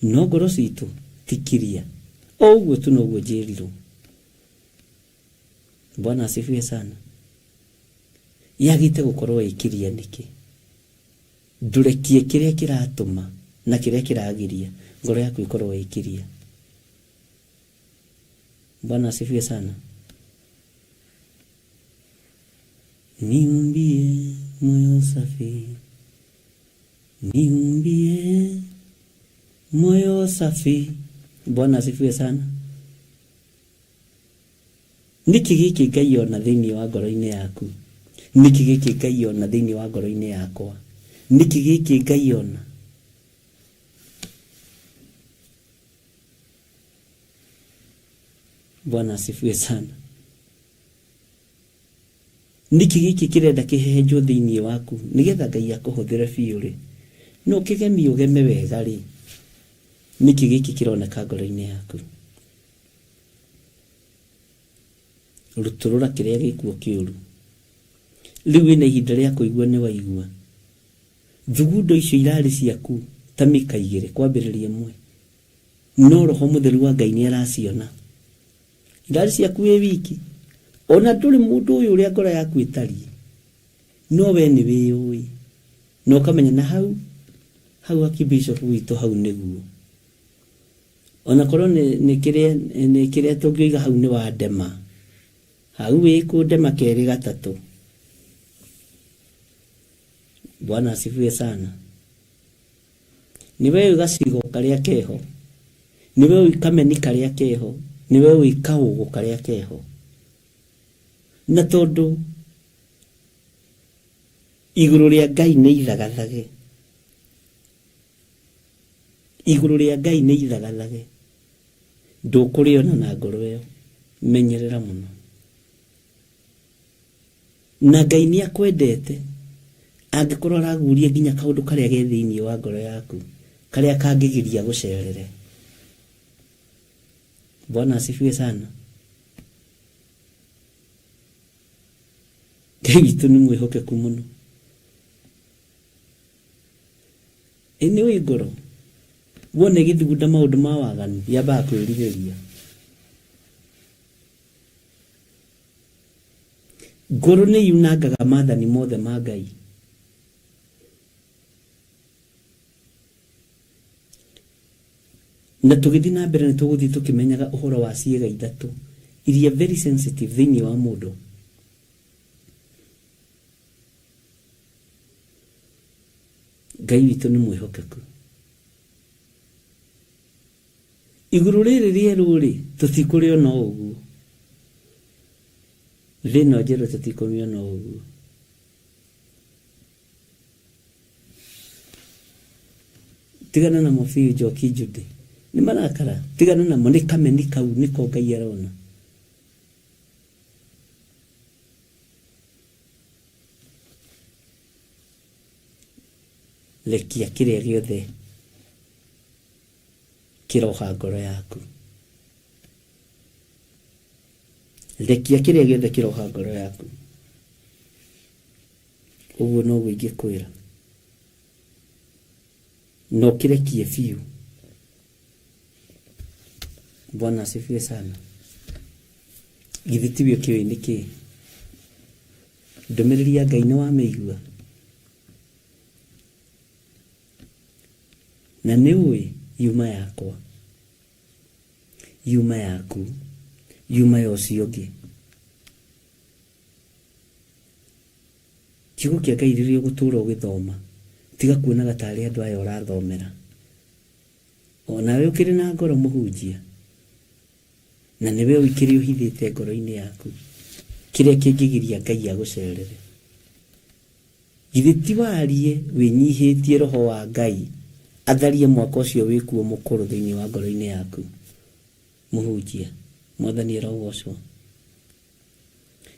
no ngoro citũ tikiria. O ũguo tu noguo njĩrirwo. Bwana asifiwe sana. Yagite gukorwo ikiria niki. Ndurekie kiria kiratuma na kiria kiragiria ngoro yaku ikorwo ikiria. Bwana asifiwe sana. Niumbie moyo safi, niumbie moyo safi. Bwana asifiwe sana. Niki giki Ngai ona thĩinĩ wa ngoro-inĩ yaku. Niki giki Ngai ona thĩinĩ wa ngoro-inĩ yakwa. Niki giki Ngai ona. Bwana asifiwe sana. Niki giki kirenda kihehenjwo thĩinĩ waku nigetha Ngai akũhũthĩre biũ rĩ. no kĩgemia ũgeme wega rĩ nĩkĩ gĩkĩ kĩroneka ngoro-inĩ yaku rutũrũra kĩrĩa gĩkuo kĩũru rĩu wĩna ihinda rĩa kũigua nĩ waigua thugundo icio irarĩ ciaku ta mĩka 2 kwambĩrĩria 1 no roho mũtheru wa Ngai nĩ araciona irarĩ ciaku wĩ wiki ona ndũrĩ mũndũ ũyũ ũrĩa ngoro yaku ĩtariĩ no we nĩ wĩũĩ no kamenya na hau Archbishop witũ hau nĩguo ona korwo nĩ kĩrĩa tũngĩiga hau nĩ wa ndema hau wĩkũ ndema 2 3 Bwana asifiwe sana niwe wĩ gacigo karĩa keho niwe wĩ kameni karĩa keho niwe wĩ kaũgũ karĩa keho na tondũ igũrũ rĩa Ngai nĩ ithagathage igũrũ rĩa Ngai nĩ ithagathage ndũkũrĩona na ngoro ĩyo menyerera mũno na Ngai nĩ akwendete angĩkorwo araguria nginya kaũndũ karĩa ge thĩinĩ wa ngoro yaku karĩa kangĩgiria gũcerere Bwana asifiwe sana Ngai witũ nĩ mwĩhokeku mũno nĩ wĩ ngoro wone gĩthugunda maũndũ ma waganu yambaga kwĩrirĩria ngoro nĩ yunangaga maathani mothe ma Ngai na tũgĩthiĩ na mbere nĩ tũgũthiĩ tũkĩmenyaga ũhoro wa ciĩga 3 iria very sensitive thĩinĩ wa mũndũ Ngai witũ nĩ mwĩhokeku igũrũ rĩrĩ rĩerũ rĩ tũtikũrĩona ũguo thĩna njerũ tũtikũmĩona ũguo tigana na Mũbii Njoki Njũndĩ nĩ marakara tigana namo nĩ kameni kau nĩko Ngai arona lekia kĩrĩa gĩothe kĩroha ngoro yaku lekia kĩrĩa gĩothe kĩroha ngoro yaku ũguo noguo ingĩkwĩra no kĩrekie biũ Bwana asifiwe sana githĩ tiwe kĩoĩ nĩkĩ ndũmĩrĩri ya Ngai nĩ wamĩigua na nĩ ũĩ yuma yakwa yuma yaku yuma ya ũcio ũngĩ kiugo kĩa Ngai rĩrĩa ũgũtũũra ũgĩthoma tiga kuonaga tarĩ andũ aya ũrathomera onawe ũkĩrĩ na ngoro mũhunjia na nĩwe ũikĩrĩ ũhithĩte ngoro-inĩ yaku kĩrĩa kĩngĩgiria Ngai agũcerere githĩ ti warie wĩnyihĩtie roho wa Ngai atharie mwaka ũcio wĩkuo mũkũrũ thĩinĩ wa ngoro-inĩ yaku mũhunjia mwathani arogocwo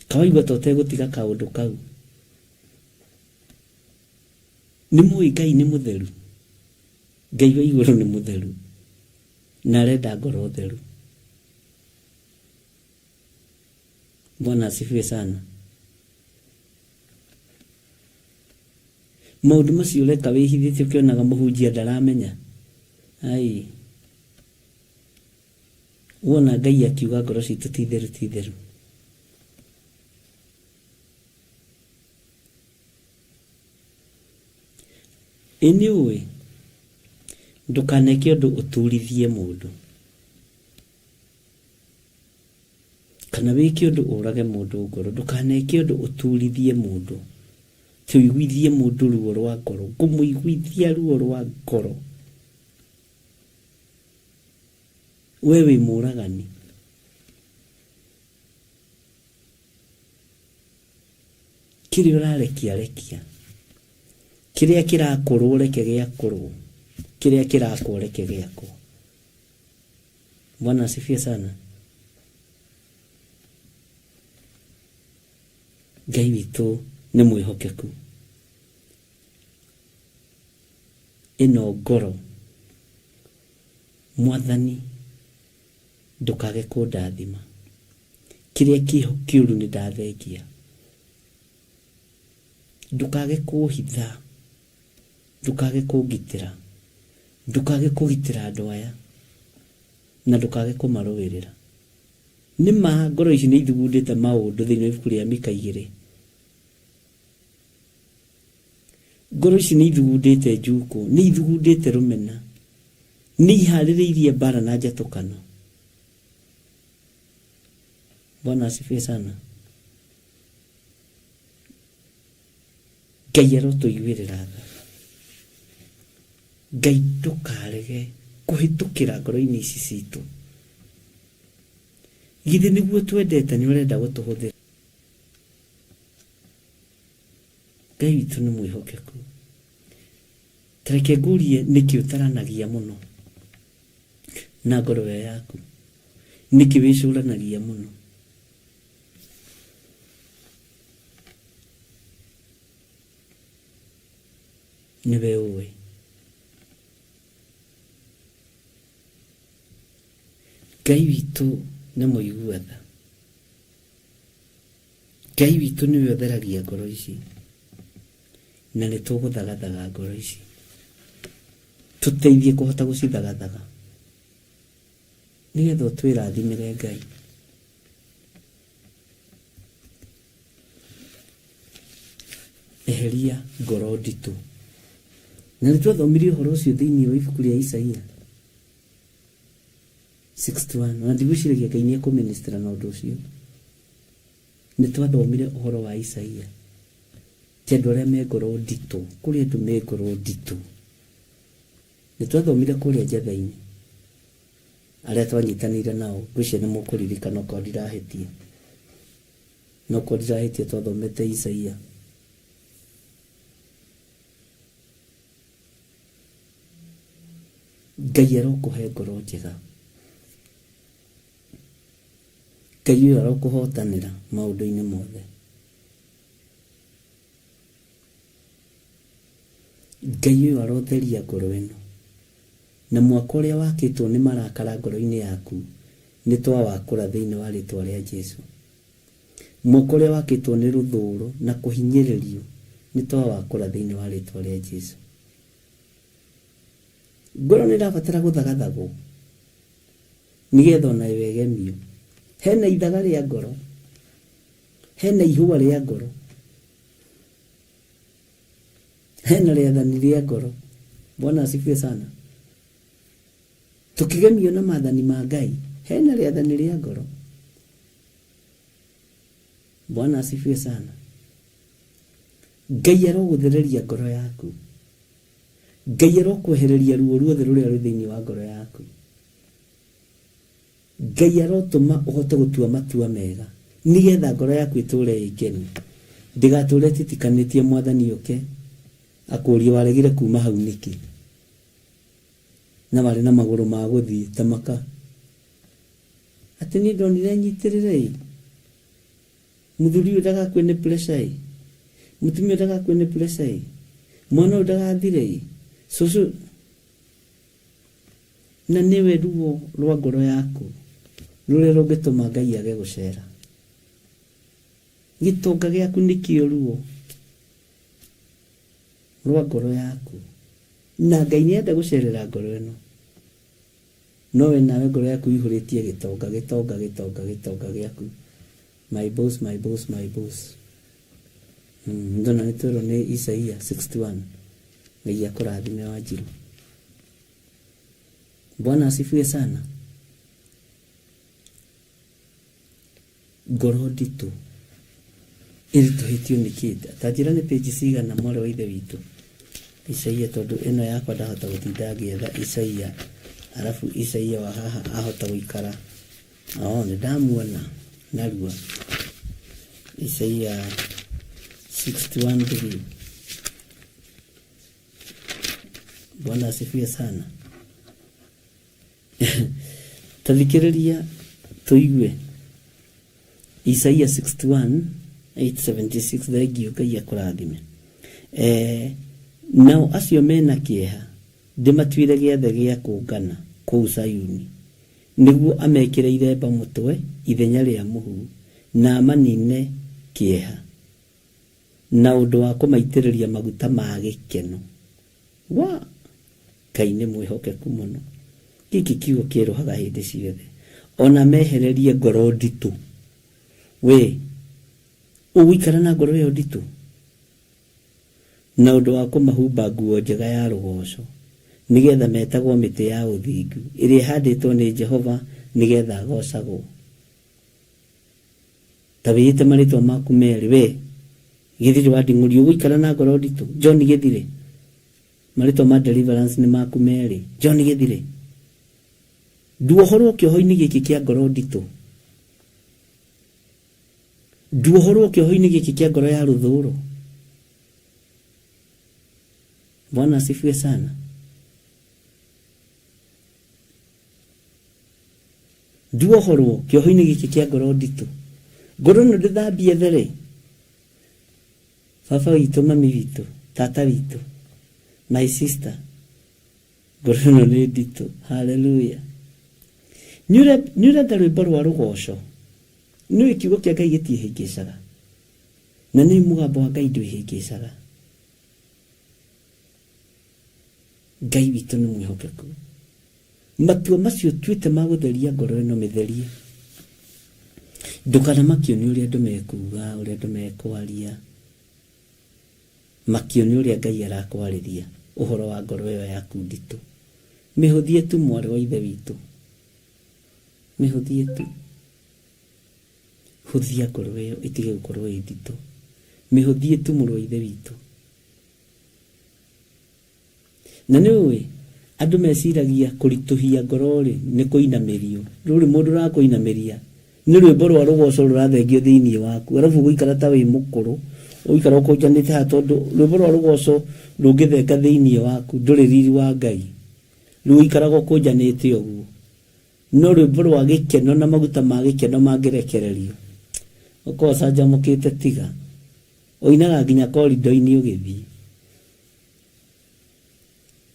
kawaigua ta ũtegũtiga kaũndũ kau nĩ mũĩ Ngai nĩ mũtheru Ngai wa igũrũ nĩ mũtheru na arenda ngoro theru Bwana asifiwe sana maũndũ macio ũreka wĩhithĩtie ũkĩonaga mũhunjia ndaramenya ai wona Ngai akiuga ngoro citũ ti theru nĩ ũĩ ndũkaneke ũndũ ũturithie mũndũ kana wĩke ũndũ ũrage mũndũ ngoro ndũkaneke ũndũ ũturithie mũndũ tũiguithie mũndũ ruo rwa ngoro ngũmũiguithia ruo rwa ngoro we wĩ mũragani kĩrĩa ũrarekia kĩrĩa kĩrakũrwo reke gĩakũrwo kĩrĩa kĩrakwo reke gĩakwo Bwana asifiwe sana Ngai witũ nĩ mwĩhokeku ino ngoro Mwathani ndukage kundathima kiria kiuru ni ndathengia ndukage kuhitha ndukage kugitira ndukage kugitira andu aya na ndukage kumarowirira nima ngoro ici ni ithugundite maundu thiini wa ibuku ria Mika 2 ngoro ici ni ithugundite njuku ni ithugundite rumena ni ihaririirie bara na njatukano. Bwana asifiwe sana. Ngai arotuiguirira tha Ngai ndukarege kuhitukira ngoro-ini ici citu githi niguo twendete ni urenda gutuhuthira Ngai witu ni mwihokeku tareke ngurie niki utaranagia muno na ngoro yaku niki wicuranagia muno niwe uwe Ngai witu nĩ mũigua tha Ngai witu nĩwe ũtheragia ngoro ici na nĩ tũgũthagathaga ngoro ici tũteithie kũhota gũcithagathaga nĩgetha ũtwĩrathimĩre Ngai eheria ngoro nditũ na nĩ twathomirie ũhoro ũcio thĩinĩ wa ibuku rĩa Isaia 61 na ndigwĩciragia Ngai nĩ ekũministera na ũndũ ũcio nĩ twathomire ũhoro wa Isaia ti andũ arĩa me ngoro nditũ kũrĩ andũ me ngoro nditũ nĩ twathomire kũrĩa njatha-inĩ arĩa twanyitanĩire nao ngwĩciria nĩ mũkũririkana okorwo ndirahĩtie no okorwo ndirahĩtie twathomete Isaia Ngai arokũhe ngoro njega Ngai ũyũ arokũhotanĩra maũndũ-inĩ mothe Ngai ũyũ arotheria ngoro ĩno na mwaka ũrĩa wakĩtwo nĩ marakara ngoro-inĩ yaku nĩ twawakũra thĩinĩ wa rĩtwa rĩa Jesũ mwaka ũrĩa wakĩtwo nĩ rũthũũro na kũhinyĩrĩrio nĩ twawakũra thĩinĩ wa rĩtwa rĩa Jesũ ngoro nĩ ĩrabatara gũthagathagwo nĩgetha ona wegemio hena ithaga rĩa ngoro hena ihũa rĩa ngoro hena rĩathani rĩa ngoro Bwana asifiwe sana tukigemio na maathani ma Ngai hena rĩathani rĩa ngoro Bwana asifiwe sana Ngai arogũthereria ngoro yaku Ngai arokwehereria ruo ruothe rũrĩa rwĩ thĩinĩ wa ngoro yaku Ngai arotũma ũhote gũtua matua mega nĩgetha ngoro yaku ĩtũũre ĩkenu ndĩgatũũre titikanĩtie Mwathani ũke akũũrie waregire kuma hau nĩkĩ na warĩ na magũrũ ma gũthiĩ tamaka atĩ niĩ ndonire nyitĩrĩre mũthuri ũyũ ndagakue nĩ pressure mũtumia ũyũ ndagakue nĩ pressure mwana ũyũ ndagathire cũcũ na nĩwe ruo rwa ngoro yaku rũrĩa rũngĩtũma Ngai age gũcera gĩtonga gĩaku nĩkĩo ruo rwa ngoro yaku na Ngai nĩenda gũcerera ngoro ĩno nowe nawe ngoro yaku ihũrĩtie gĩtonga gĩaku my boss ndona nĩ twĩrwo nĩ Isaia 61 Ngai akũrathime Wanjiru Bwana asifiwe sana ngoro nditũ ĩritũhĩtio nĩ kĩnda ta njĩra nĩ page cigana mwarĩ wa ithe witũ Isaia tondũ ĩno yakwa ndahota gũtinda ngĩetha Isaia alafu Isaia wa haha ahota gũikara nĩ ndamuona narua Isaia 61:3 Bwana asifiwe sana tathikĩrĩria tuigue Isaia 61:876 thengio Ngai akũrathime nao acio mena kĩeha ndĩmatuire gĩathĩ gĩa kũngana kũu Sayuni, nĩguo amekĩre iremba mũtwe ithenya rĩa mũhu, na amanine kĩeha na ũndũ wa kũmaitĩrĩria maguta ma gĩkeno. Ngai nĩ mwĩhokeku mũno. Gĩkĩ kiugo kĩerũhaga hĩndĩ ciothe. Ona mehererie ngoro nditũ. We ũgũikara na ngoro ĩyo nditũ, na ũndũ wa kũmahumba nguo njega ya rũgoco, nĩgetha metagwo mĩtĩ ya ũthingu ĩrĩa ĩhandĩtwo nĩ Jehova nĩgetha agocagwo. Ta wĩite marĩtwa maku merĩ. We Gĩthire wa Nding'uri, ũgũikara na ngoro nditũ. John Gĩthire, marĩtwa ma Deliverance nĩ maku merĩ. John Gĩthire, nduohorwo kĩoho-inĩ gĩkĩ kĩa ngoro nditũ. Nduohorwo kĩoho-inĩ gĩkĩ kĩa ngoro ya rũthũũro. Bwana asifiwe sana. Nduohorwo kĩoho-inĩ gĩkĩ kĩa ngoro nditũ. Ngoro ĩno ndĩthambie there. Baba witũ, mami witũ, tata witũ, my sister, ngoro ĩno nĩ nditũ. Hallelujah. Nĩũrenda rwĩmbo rwa rũgoco. Nĩũĩ kiugo kĩa Ngai gĩtiĩhĩngĩcaga, na nĩ mũgambo wa Ngai ndwĩhĩngĩcaga. Ngai witũ nĩ mwĩhokeku. Matua macio tuĩte ma gũtheria ngoro ĩno mĩtherie. Ndũkanamakio nĩ ũrĩa andũ mekuga, ũrĩa andũ mekwaria. Makio nĩ ũrĩa Ngai arakwarĩria ũhoro wa ngoro ĩyo yaku nditũ. Mĩhũthie tu, mwarĩ wa ithe witũ. Mĩhũthie tu. Hũthia ngoro ĩyo ĩtige gũkorwo ĩ nditũ. Mĩhũthie tu, mũrũ wa ithe witũ. Na nĩũĩ andũ meciragia kũritũhia ngoro-rĩ nĩ kũinamĩrio. Rũrĩ mũndũ ũrakũinamĩria nĩ rwĩmbo rwa rũgoco rũrathengio thĩinĩ waku, arabu gũikara ta wĩ mũkũrũ, ũikara ũkũnjanĩte haha, tondũ rwĩmbo rwa rũgoco rũngĩthenga thĩinĩ waku ndũrĩ riri wa Ngai, rũikaraga ũkũnjanĩte ũguo. No rwĩmbo rwa gĩkeno na maguta ma gĩkeno mangĩrekererio, ũkorwo canjamũkĩte tiga, ũinaga nginya korido-inĩ ũgĩthiĩ.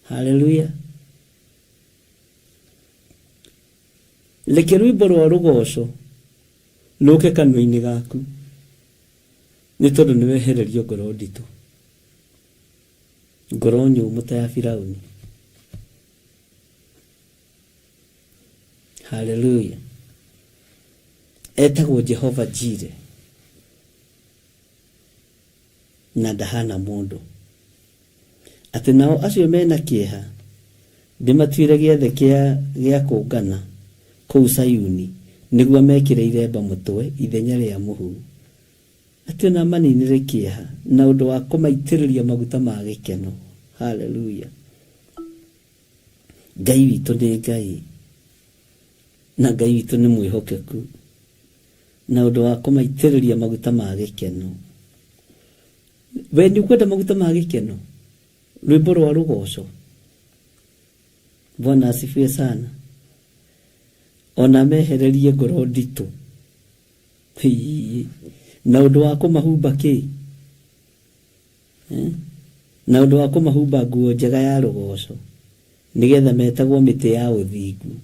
Hallelujah. Reke rwĩmbo rwa rũgoco rũke kanua-inĩ gaku, nĩ tondũ nĩ wehererio ngoro nditũ, ngoro nyũmũ ta ya Firaũni. Hallelujah. Etagwo Jehova Jire, na ndahana mũndũ. Atĩ nao acio mena kĩeha ndĩmatuire gĩathĩ gĩa kũngana kũu Sayuni, nĩguo mekĩre iremba mũtwe ithenya rĩa mũhu. Atĩ ona maninire kĩeha na ũndũ wa kũmaitĩrĩria maguta ma gĩkeno. Hallelujah. Ngai witũ nĩ Ngai, na Ngai witũ nĩ mwĩhokeku, na ũndũ wa kũmaitĩrĩria maguta ma gĩkeno. We nĩ ũkwenda maguta ma gĩkeno? Rwĩmbo rwa rũgoco. Bwana asifiwe sana. Ona mehererie ngoro nditũ. Na ũndũ wa kũmahumba kĩ? Na ũndũ wa kũmahumba nguo njega ya rũgoco, nĩgetha metagwo mĩtĩ ya ũthingu.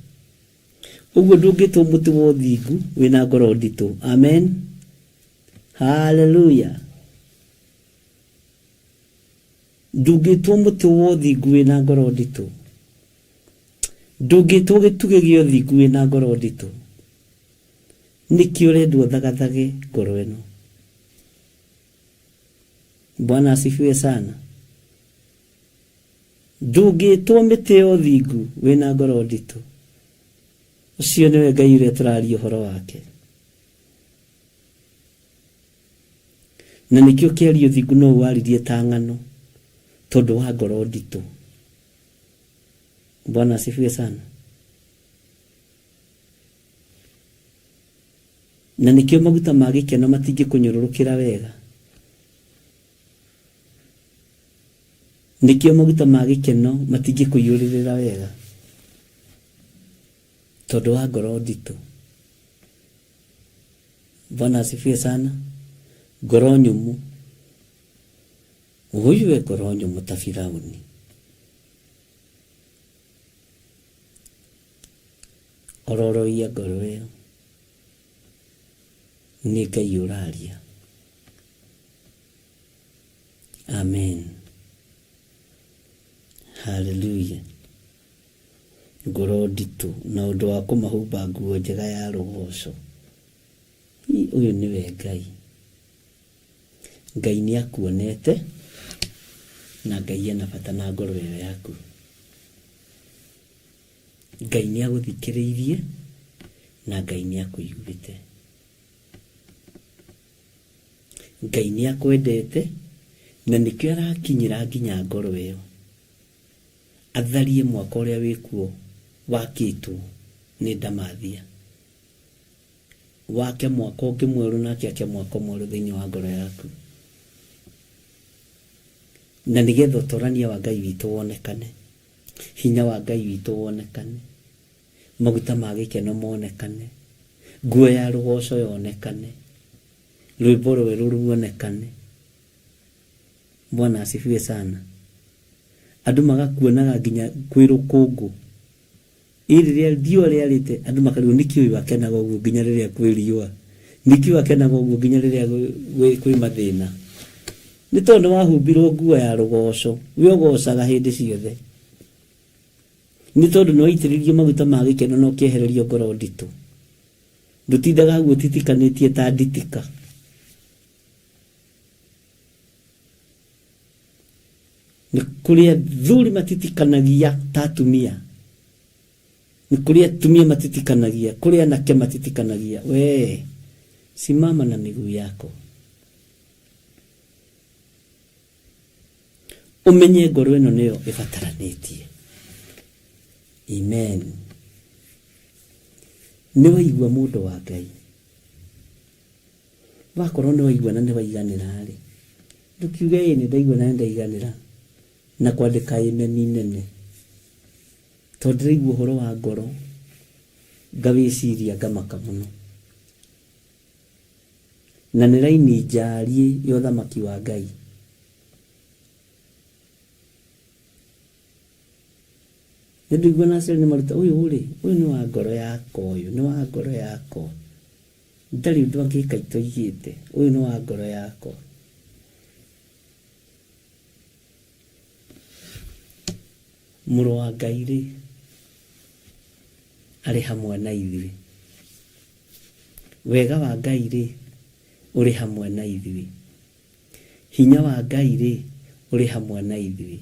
Ũguo ndũngĩtwo mũtĩ wa ũthingu wĩna ngoro nditũ. Amen. Hallelujah. Ndũngĩtwo mũtĩ wa ũthingu wĩna ngoro nditũ. Ndũngĩtwo gĩtugĩ gĩa ũthingu wĩna ngoro nditũ. Nĩkĩo ũrendwo thagathage ngoro ĩno. Bwana asifiwe sana. Ndũngĩtwo mĩtĩ ya ũthingu wĩna ngoro nditũ. Ũcio nĩwe Ngai ũrĩa tũraria ũhoro wake. Na nĩkĩo kĩaria ũthingu no waririe ta ng'ano, tondũ wa ngoro nditũ. Bwana asifiwe sana. Na nĩkĩo maguta ma gĩkeno matingĩkũnyũrũrũkĩra wega. Nĩkĩo maguta ma gĩkeno matingĩkũiyũrĩrĩra wega, tondũ wa ngoro nditũ. Bwana asifiwe sana. Ngoro nyũmũ. Huyu we ngoro nyũmũ ta Firaũni. ororoia ngoro ĩyo nĩ Ngai ũraria. Amen. Hallelujah. Ngoro nditũ na ũndũ wa kũmahumba nguo njega ya rũgoco. Ũyũ nĩwe Ngai. Ngai nĩ akuonete na Ngai ena bata na ngoro ĩyo yaku. Ngai nĩ agũthikĩrĩirie na Ngai nĩ akũiguĩte. Ngai nĩ akwendete na nĩkĩo arakinyĩra nginya ngoro ĩyo atharie mwaka ũrĩa wĩkuo wakĩtwo nĩ ndamathia, wake mwaka ũngĩ mwerũ nake ake mwaka mwerũ thĩinĩ wa ngoro yaku, na nĩgetha ũtorania wa Ngai witũ wonekane, hinya wa Ngai witũ wonekane, maguta ma gĩkeno monekane, nguo ya rũgoco yonekane, rwĩmbo rwerũ ruonekane. Bwana asifiwe sana. Andũ magakuonaga nginya kwĩ rũkũngũ. Rĩrĩa riũa rĩarĩte andũ makarigwo nĩkĩ ũyũ akenaga ũguo nginya rĩrĩa kwĩ riũa, nĩkĩ ũyũ akenaga ũguo nginya rĩrĩa kwĩ mathĩna. Nĩ tondũ wahumbirwo nguo ya rũgoco, we ũgocaga hĩndĩ ciothe. Nĩ tondũ nĩ waitĩrĩrio maguta ma gĩkeno na ũkĩehererio ngoro nditũ. Ndũtindaga guo titikanĩtie ta nditika. Nĩ kũrĩ athuri matitikanagia ta atumia. Nĩ kũrĩ atumia matitikanagia, kũrĩ anake matitikanagia. We simama na miguu yako. Umenye ngoro ĩno nĩyo ĩbataranĩtie. Amen. Nĩ waigua mũndũ wa Ngai. Wakorwo nĩ waigua na nĩ waiganĩra rĩ, ndũkiuge ĩ nĩ ndaigua na nĩ ndaiganĩra na kwandĩka imeni nene. Tondũ ndĩraigua ũhoro wa ngoro ngawĩciria ngamaka mũno. Na nĩ raini njariĩ ya ũthamaki wa Ngai. Nĩndaigua na aciari nĩ maruta ũyũ nĩ wa ngoro yakwa, ũyũ nĩ wa ngoro yakwa. Ndarĩ ũndũ angĩka itoigĩte, ũyũ nĩ wa ngoro yakwa. Mũrũ wa Ngai rĩ arĩ hamwe na ithuĩ. Wega wa Ngai rĩ ũrĩ hamwe na ithuĩ. Hinya wa Ngai rĩ ũrĩ hamwe na ithuĩ.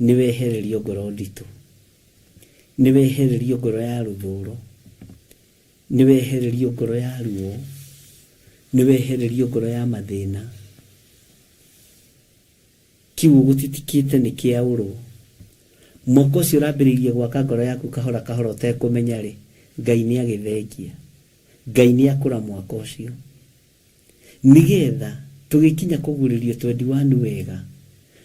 Nĩ wehererio ngoro nditũ. Nĩ wehererio ngoro ya rũthũũro. Nĩ wehererio ngoro ya ruo. Nĩ wehererio ngoro ya mathĩna. Kiugo gũtitikĩte nĩ kĩaũrwo. Mwaka ũcio ũrambĩrĩirie gwaka ngoro yaku kahora kahora ũtekũmenya rĩ, Ngai nĩ agĩthengia. Ngai nĩ akũra mwaka ũcio. Nĩgetha tũgĩkinya kũguũrĩrio 21 wega,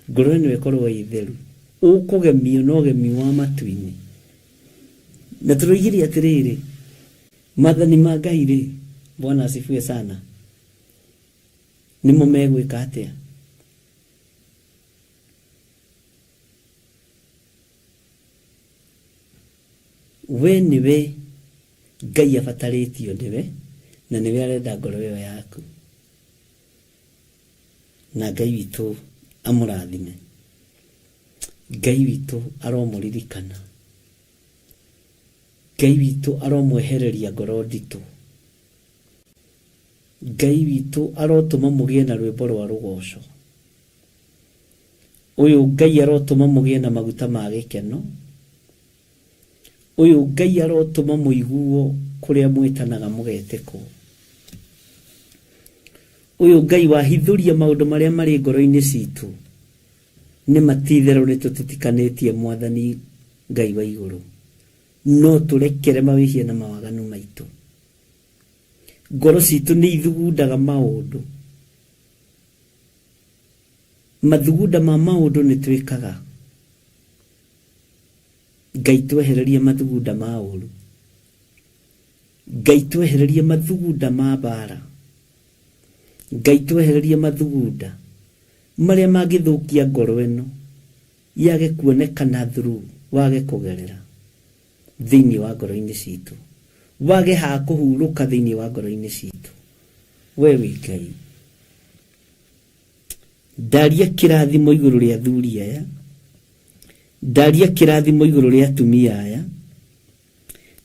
ngoro ĩno ĩkorwo ĩ theru, ũkũgemio na ũgemi wa matu-inĩ. Na tũroigire atĩrĩrĩ, maathani ma Ngai rĩ, Bwana asifiwe sana, nĩmo megwĩka atĩa? We nĩwe Ngai abatarĩtio nĩwe na nĩwe arenda ngoro ĩyo yaku. Na Ngai witũ amũrathime. Ngai witũ aromũririkana. Ngai witũ aromwehereria ngoro nditũ. Ngai witũ arotũma mũgĩe na rwĩmbo rwa rũgoco. Ũyũ Ngai arotũma mũgĩe na maguta ma gĩkeno. Ũyũ Ngai arotũma mũiguo kũrĩa mwĩtanaga mũgetĩkwo. Ũyũ Ngai wahithũria maũndũ marĩa marĩ ngoro-inĩ citũ. Nĩ matitherũ nĩ tũtitikanĩtie Mwathani Ngai wa igũrũ. No tũrekere mawĩhia na mawaganu maitũ. Ngoro citũ nĩ ithugundaga maũndũ. Mathugunda ma maũndũ nĩ twĩkaga. Ngai twehererie mathugunda ma ũũru. Ngai twehererie mathugunda ma mbara. Ngai twehererie mathugunda marĩa mangĩthũkia ngoro ĩno yage kuonekana through, wage kũgerera thĩinĩ wa ngoro-inĩ citũ. wage ha kuhuruka thiini wa ngoro-ini citu. We wi Ngai, ndaria kirathimo iguru ria athuri aya, ndaria kirathimo iguru ria atumia aya,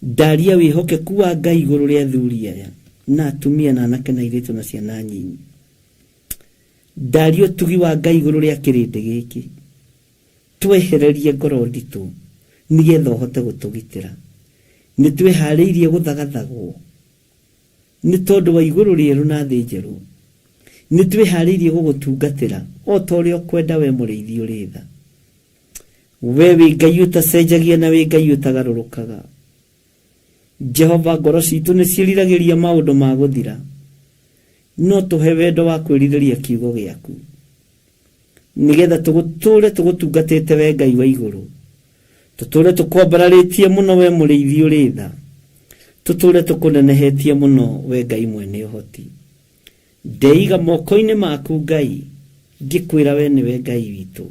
ndaria wihokeku wa Ngai iguru ria athuri aya na atumia na anake na airitu na ciana nyinyi. Ndaria utugi wa Ngai iguru ria kirindi giki, twehererie ngoro nditu nigetha uhote gutugitira. Nitwihariirie guthagathagwo ni tondu wa iguru rieru na thi njeru. Nitwihariirie gugutungatira o ta uria ukwenda we muriithi uritha. We wi Ngai utacenjagia na wi Ngai utagarurukaga. Jehova, ngoro citu ni ciiriragiria maundu ma guthira, no tuhe wendo wa kwiririria kiugo giaku nigetha tuguture tugutungatite we Ngai wa iguru. Tuture tukombararitie muno we muriithi uritha, tuture tukunenehetie muno we Ngai mwene uhoti. Ndeiga moko-ini maku Ngai, ngikwira we niwe Ngai witu,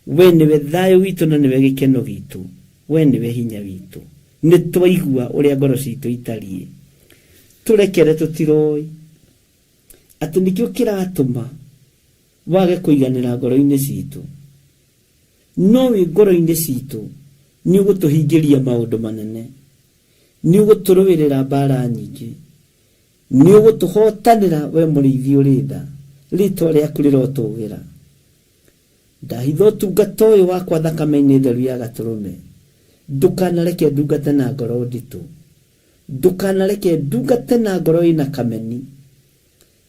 we niwe thayo witu na niwe gikeno gitu, we niwe hinya witu. Nitwaigua uria ngoro citu itarie, turekere tutiroi ati nikio kiratuma wage kuiganira ngoro-ini citu, no wi ngoro-ini citu ni ugutuhingiria maundu manene, ni uguturubirira mbara nyingi, ni ugutuhotanira we muriithi uritha, ritwa riaku rirotugira. Ndahitha ũtungata ũyũ wakwa thakame-inĩ theru ya Gaturume, ndukanareke ndungate na ngoro nditu, ndukanareke ndungate na ngoro ina kameni,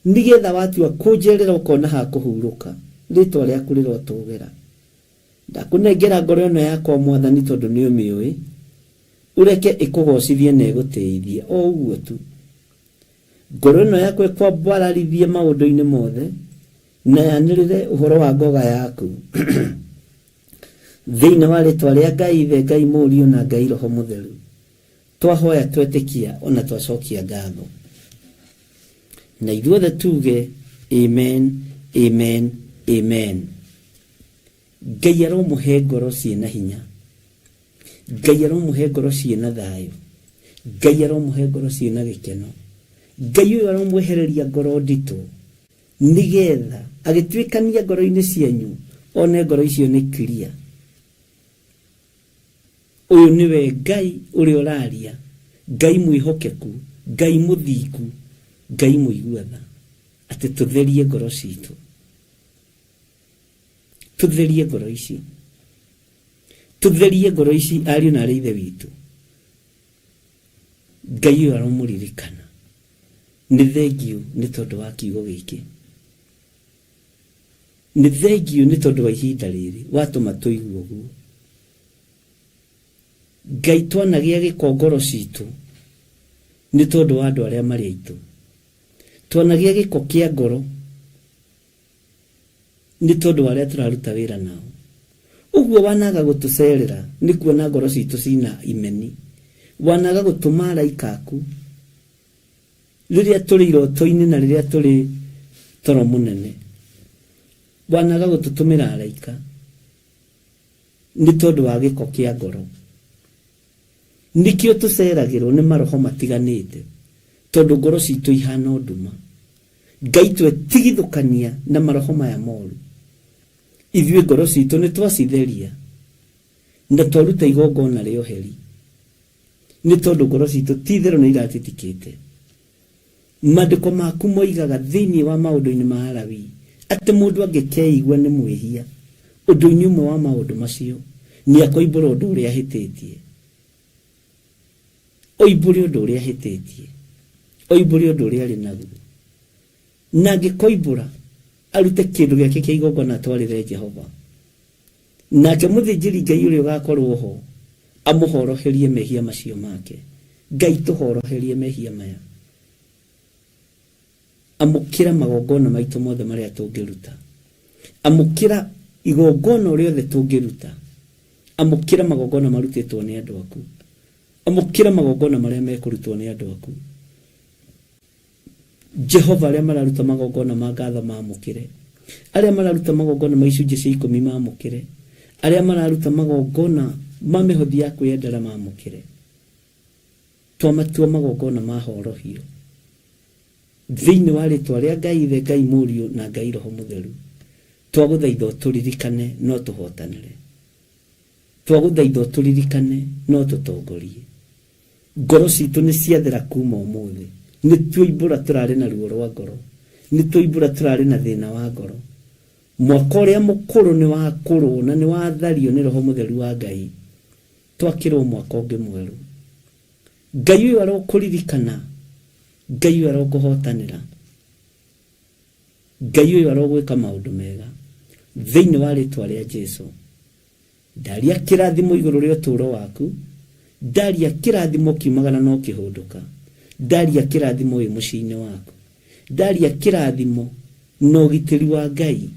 nigetha watua kunjerera ukona ha kuhuruka, ritwa riaku rirotugira. Ndakunengera ngoro ĩno yakwa Mwathani tondu ni umiui, ureke ikugocithie na igutiithie o uguo tu. Ngoro ĩno yakwa ikwambararithie maundu-ini mothe na yanirire uhoro wa ngoga yaku thiini wa ritwa ria Ngai Ithe, Ngai Mũriũ na Ngai Roho Mũtheru. Twahoya twetikia ona twacokia ngatho, na ithuothe tuge amen, amen, amen. Ngai aromuhe ngoro ciina hinya, Ngai aromuhe ngoro ciina thayo, Ngai aromuhe ngoro ciina gikeno, Ngai uyu aromwehereria ngoro nditu nigetha agitwikania ngoro-ini cianyu one ngoro icio ni clear. Uyu niwe Ngai uria uraria, Ngai mwihokeku, Ngai muthingu, Ngai muiguatha, ati tutherie ngoro citu, tutherie ngoro ici, tutherie ngoro ici ariũ na aarĩ a Ithe witu. Ngai uyu aromuririkana. Ni thengiũ ni tondu wa kiugo giki, ni thengiũ ni tondu wa ihinda riri watuma tuigue ũguo. Ngai twanagia gĩko ngoro citu ni tondu wa andu aria mari aitu, twanagia gĩko kia ngoro ni tondu wa aria turaruta wira nao. Uguo wanaga gutucerera ni kuona ngoro citu cina imeni, wanaga gutuma araika aku riria turi iroto-ini na riria turi toro munene, wanaga gututumira araika ni tondu wa gĩko kia ngoro. Nikio tuceragirwo ni maroho matiganite tondu ngoro citu ihana nduma. Ngai twetigithukania na maroho maya moru, ithuĩ ngoro citu ni twacitheria na twaruta igongona ria ũheri, ni tondu ngoro citu titherũ ni iratitikite. Maandĩko maku moigaga thiini wa maundu-ini ma Alawii ati mundu angĩkeigua ni mwĩhia undu-ini ũmwe wa maundu macio ni akoimbũra undu ũrĩa ahĩtĩtie, oimbũre undu ũrĩa ahĩtĩtie, oimbũre undu ũrĩa arĩ naguo, na angĩkoimbũra arute kĩndũ gĩake kĩa igongona atwarĩre Jehova, nake mũthĩnjĩri Ngai ũrĩa ũgakorwo ho amũhoroherie mehia macio make. Ngai tũhoroherie mehia maya, amukira magongona maitu mothe maria tungiruta, amukira igongona riothe tungiruta, amukira magongona marutitwo ni andu aku, amukira magongona maria mekurutwo ni andu aku. Jehova, aria mararuta magongona ma ngatho maamukire, aria mararuta magongona ma icunjĩ cia 10 maamukire, aria mararuta magongona ma mihothi ya kwiyendera maamukire. twamatua magongona ma horohio thĩinĩ wa rĩtwa rĩa Ngai Ithe, Ngai Mũriũ na Ngai Roho Mũtheru. Twagũthaitha tũririkane no tũhotanĩre, twagũthaitha tũririkane no tũtongorie. Ngoro citũ nĩ ciathera kuma ũmũthĩ. Nĩ tũimbũra tũrarĩ na ruo rwa ngoro, nĩ tũimbũra tũrarĩ na thĩna wa ngoro. Mwaka ũrĩa mũkũrũ nĩ wakũrwo na nĩ wathario nĩ Roho Mũtheru wa Ngai. Twakĩrwo mwaka ũngĩ mwerũ. Ngai ũyũ arokũririkana, Ngai ũyũ arokũhotanĩra, Ngai ũyũ arogwĩka maũndũ mega thĩinĩ wa rĩtwa rĩa Jesũ. Ndaria kĩrathimo igũrũ rĩa ũtũũro waku, ndaria kĩrathimo kiumagana no kĩhũndũka, ndaria kĩrathimo wĩ mũciĩ-inĩ waku, ndaria kĩrathimo na ũgitĩri wa Ngai.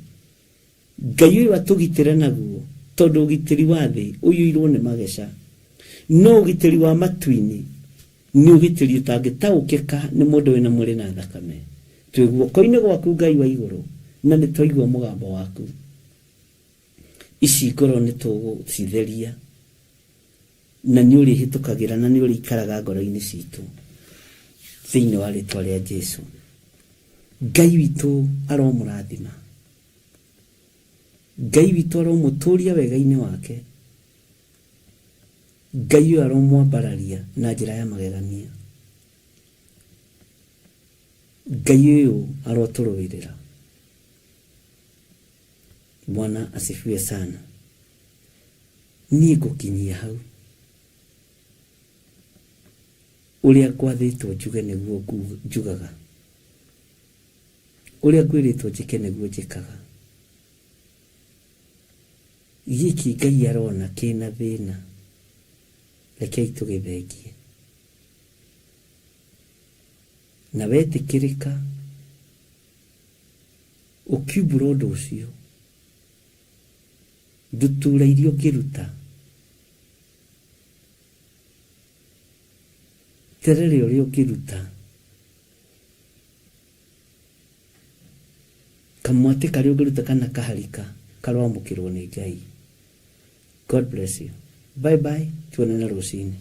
Ngai ũyũ atũgitĩre naguo, tondũ ũgitĩri wa thĩ ũiyũirwo nĩ mageca, no ũgitĩri wa matu-inĩ nĩ ũgitĩri ũtangĩtaũkĩka nĩ mũndũ wĩna mwĩrĩ na thakame. Twĩ guoko-inĩ gwaku Ngai wa igũrũ, na nĩ twaigua mũgambo waku. Ici ngoro nĩ tũgũcitheria, na nĩ ũrĩhĩtũkagĩra na nĩ ũrĩikaraga ngoro-inĩ citũ thĩinĩ wa rĩtwa rĩa Jesũ. Ngai witũ aromũrathima, Ngai witũ aromũtũria wega-inĩ wake, Ngai ũyũ aromwambararia na njĩra ya magegania, Ngai ũyũ arotũrũĩrĩra. Bwana asifiwe sana. Niĩ ngũkinyia hau. Ũrĩa ngwathĩtwo njuge nĩguo njugaga, ũrĩa ngwĩrĩtwo njĩke nĩguo njĩkaga. Gĩkĩ Ngai arona kĩna thĩna, rekei tũgĩthengie. Na wetĩkĩrĩka ũkiumbũra ũndũ ũcio, ndutura iria ũngĩruta, terere ũrĩa ũngĩruta, kamwatĩ karĩa ũngĩruta kana kaharika karoamũkĩrwo nĩ Ngai. God bless you. Bye bye, tuonane rũciinĩ.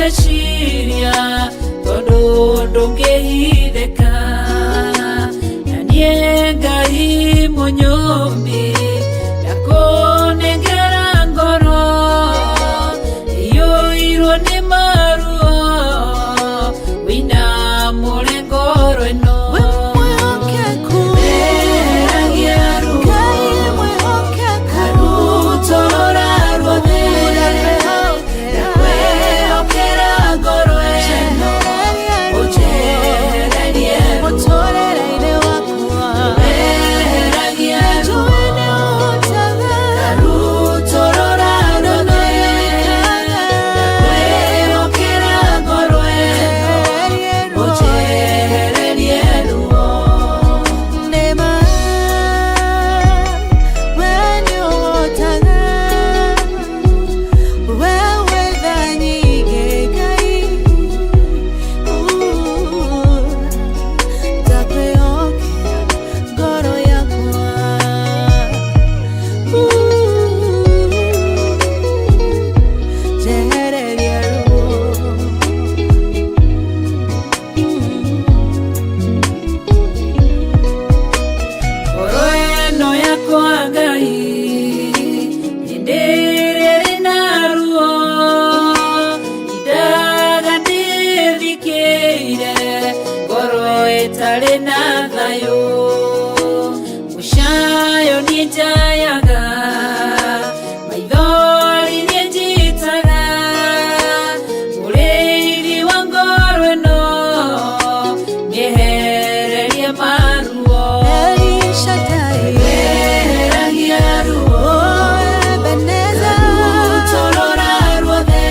meciria tondu ndungihithika na nie Ngai munyumbi ndakunengera ngoro iyuirwo ni maruo wina ngoro ino tare na thayo mushayo ni jayaga maithori ni njitaga mureiri wa ngoro ino miehererie maruo meheragia ruo Ebeneza utorora ruothe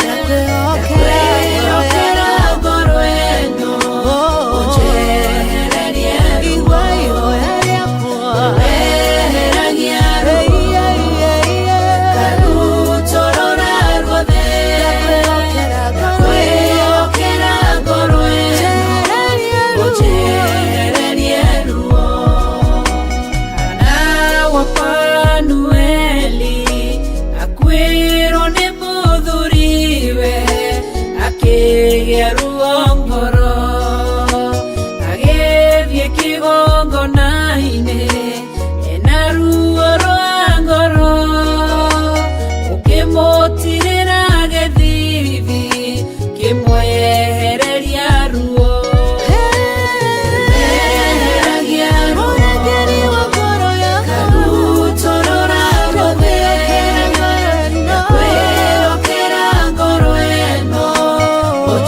ndakwĩhokera ngoro ĩno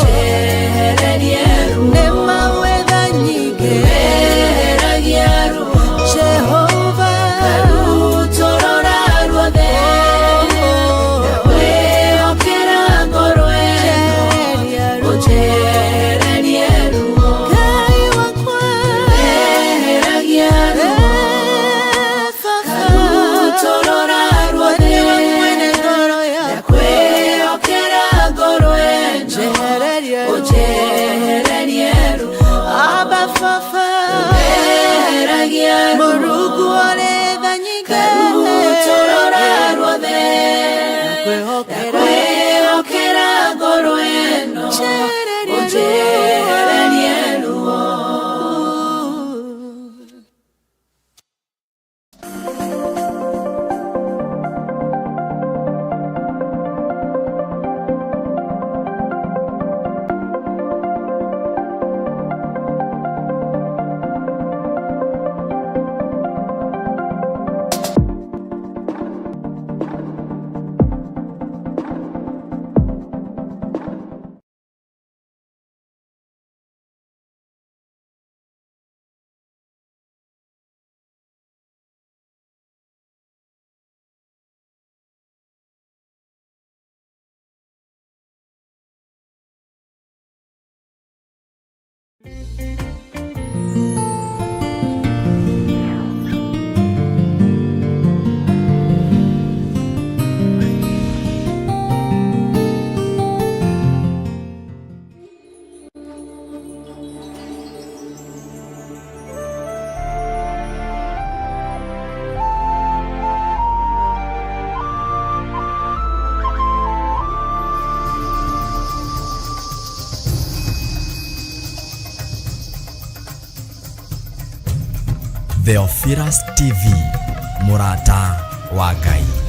Yeah. Theophilus TV, mũrata wa Ngai.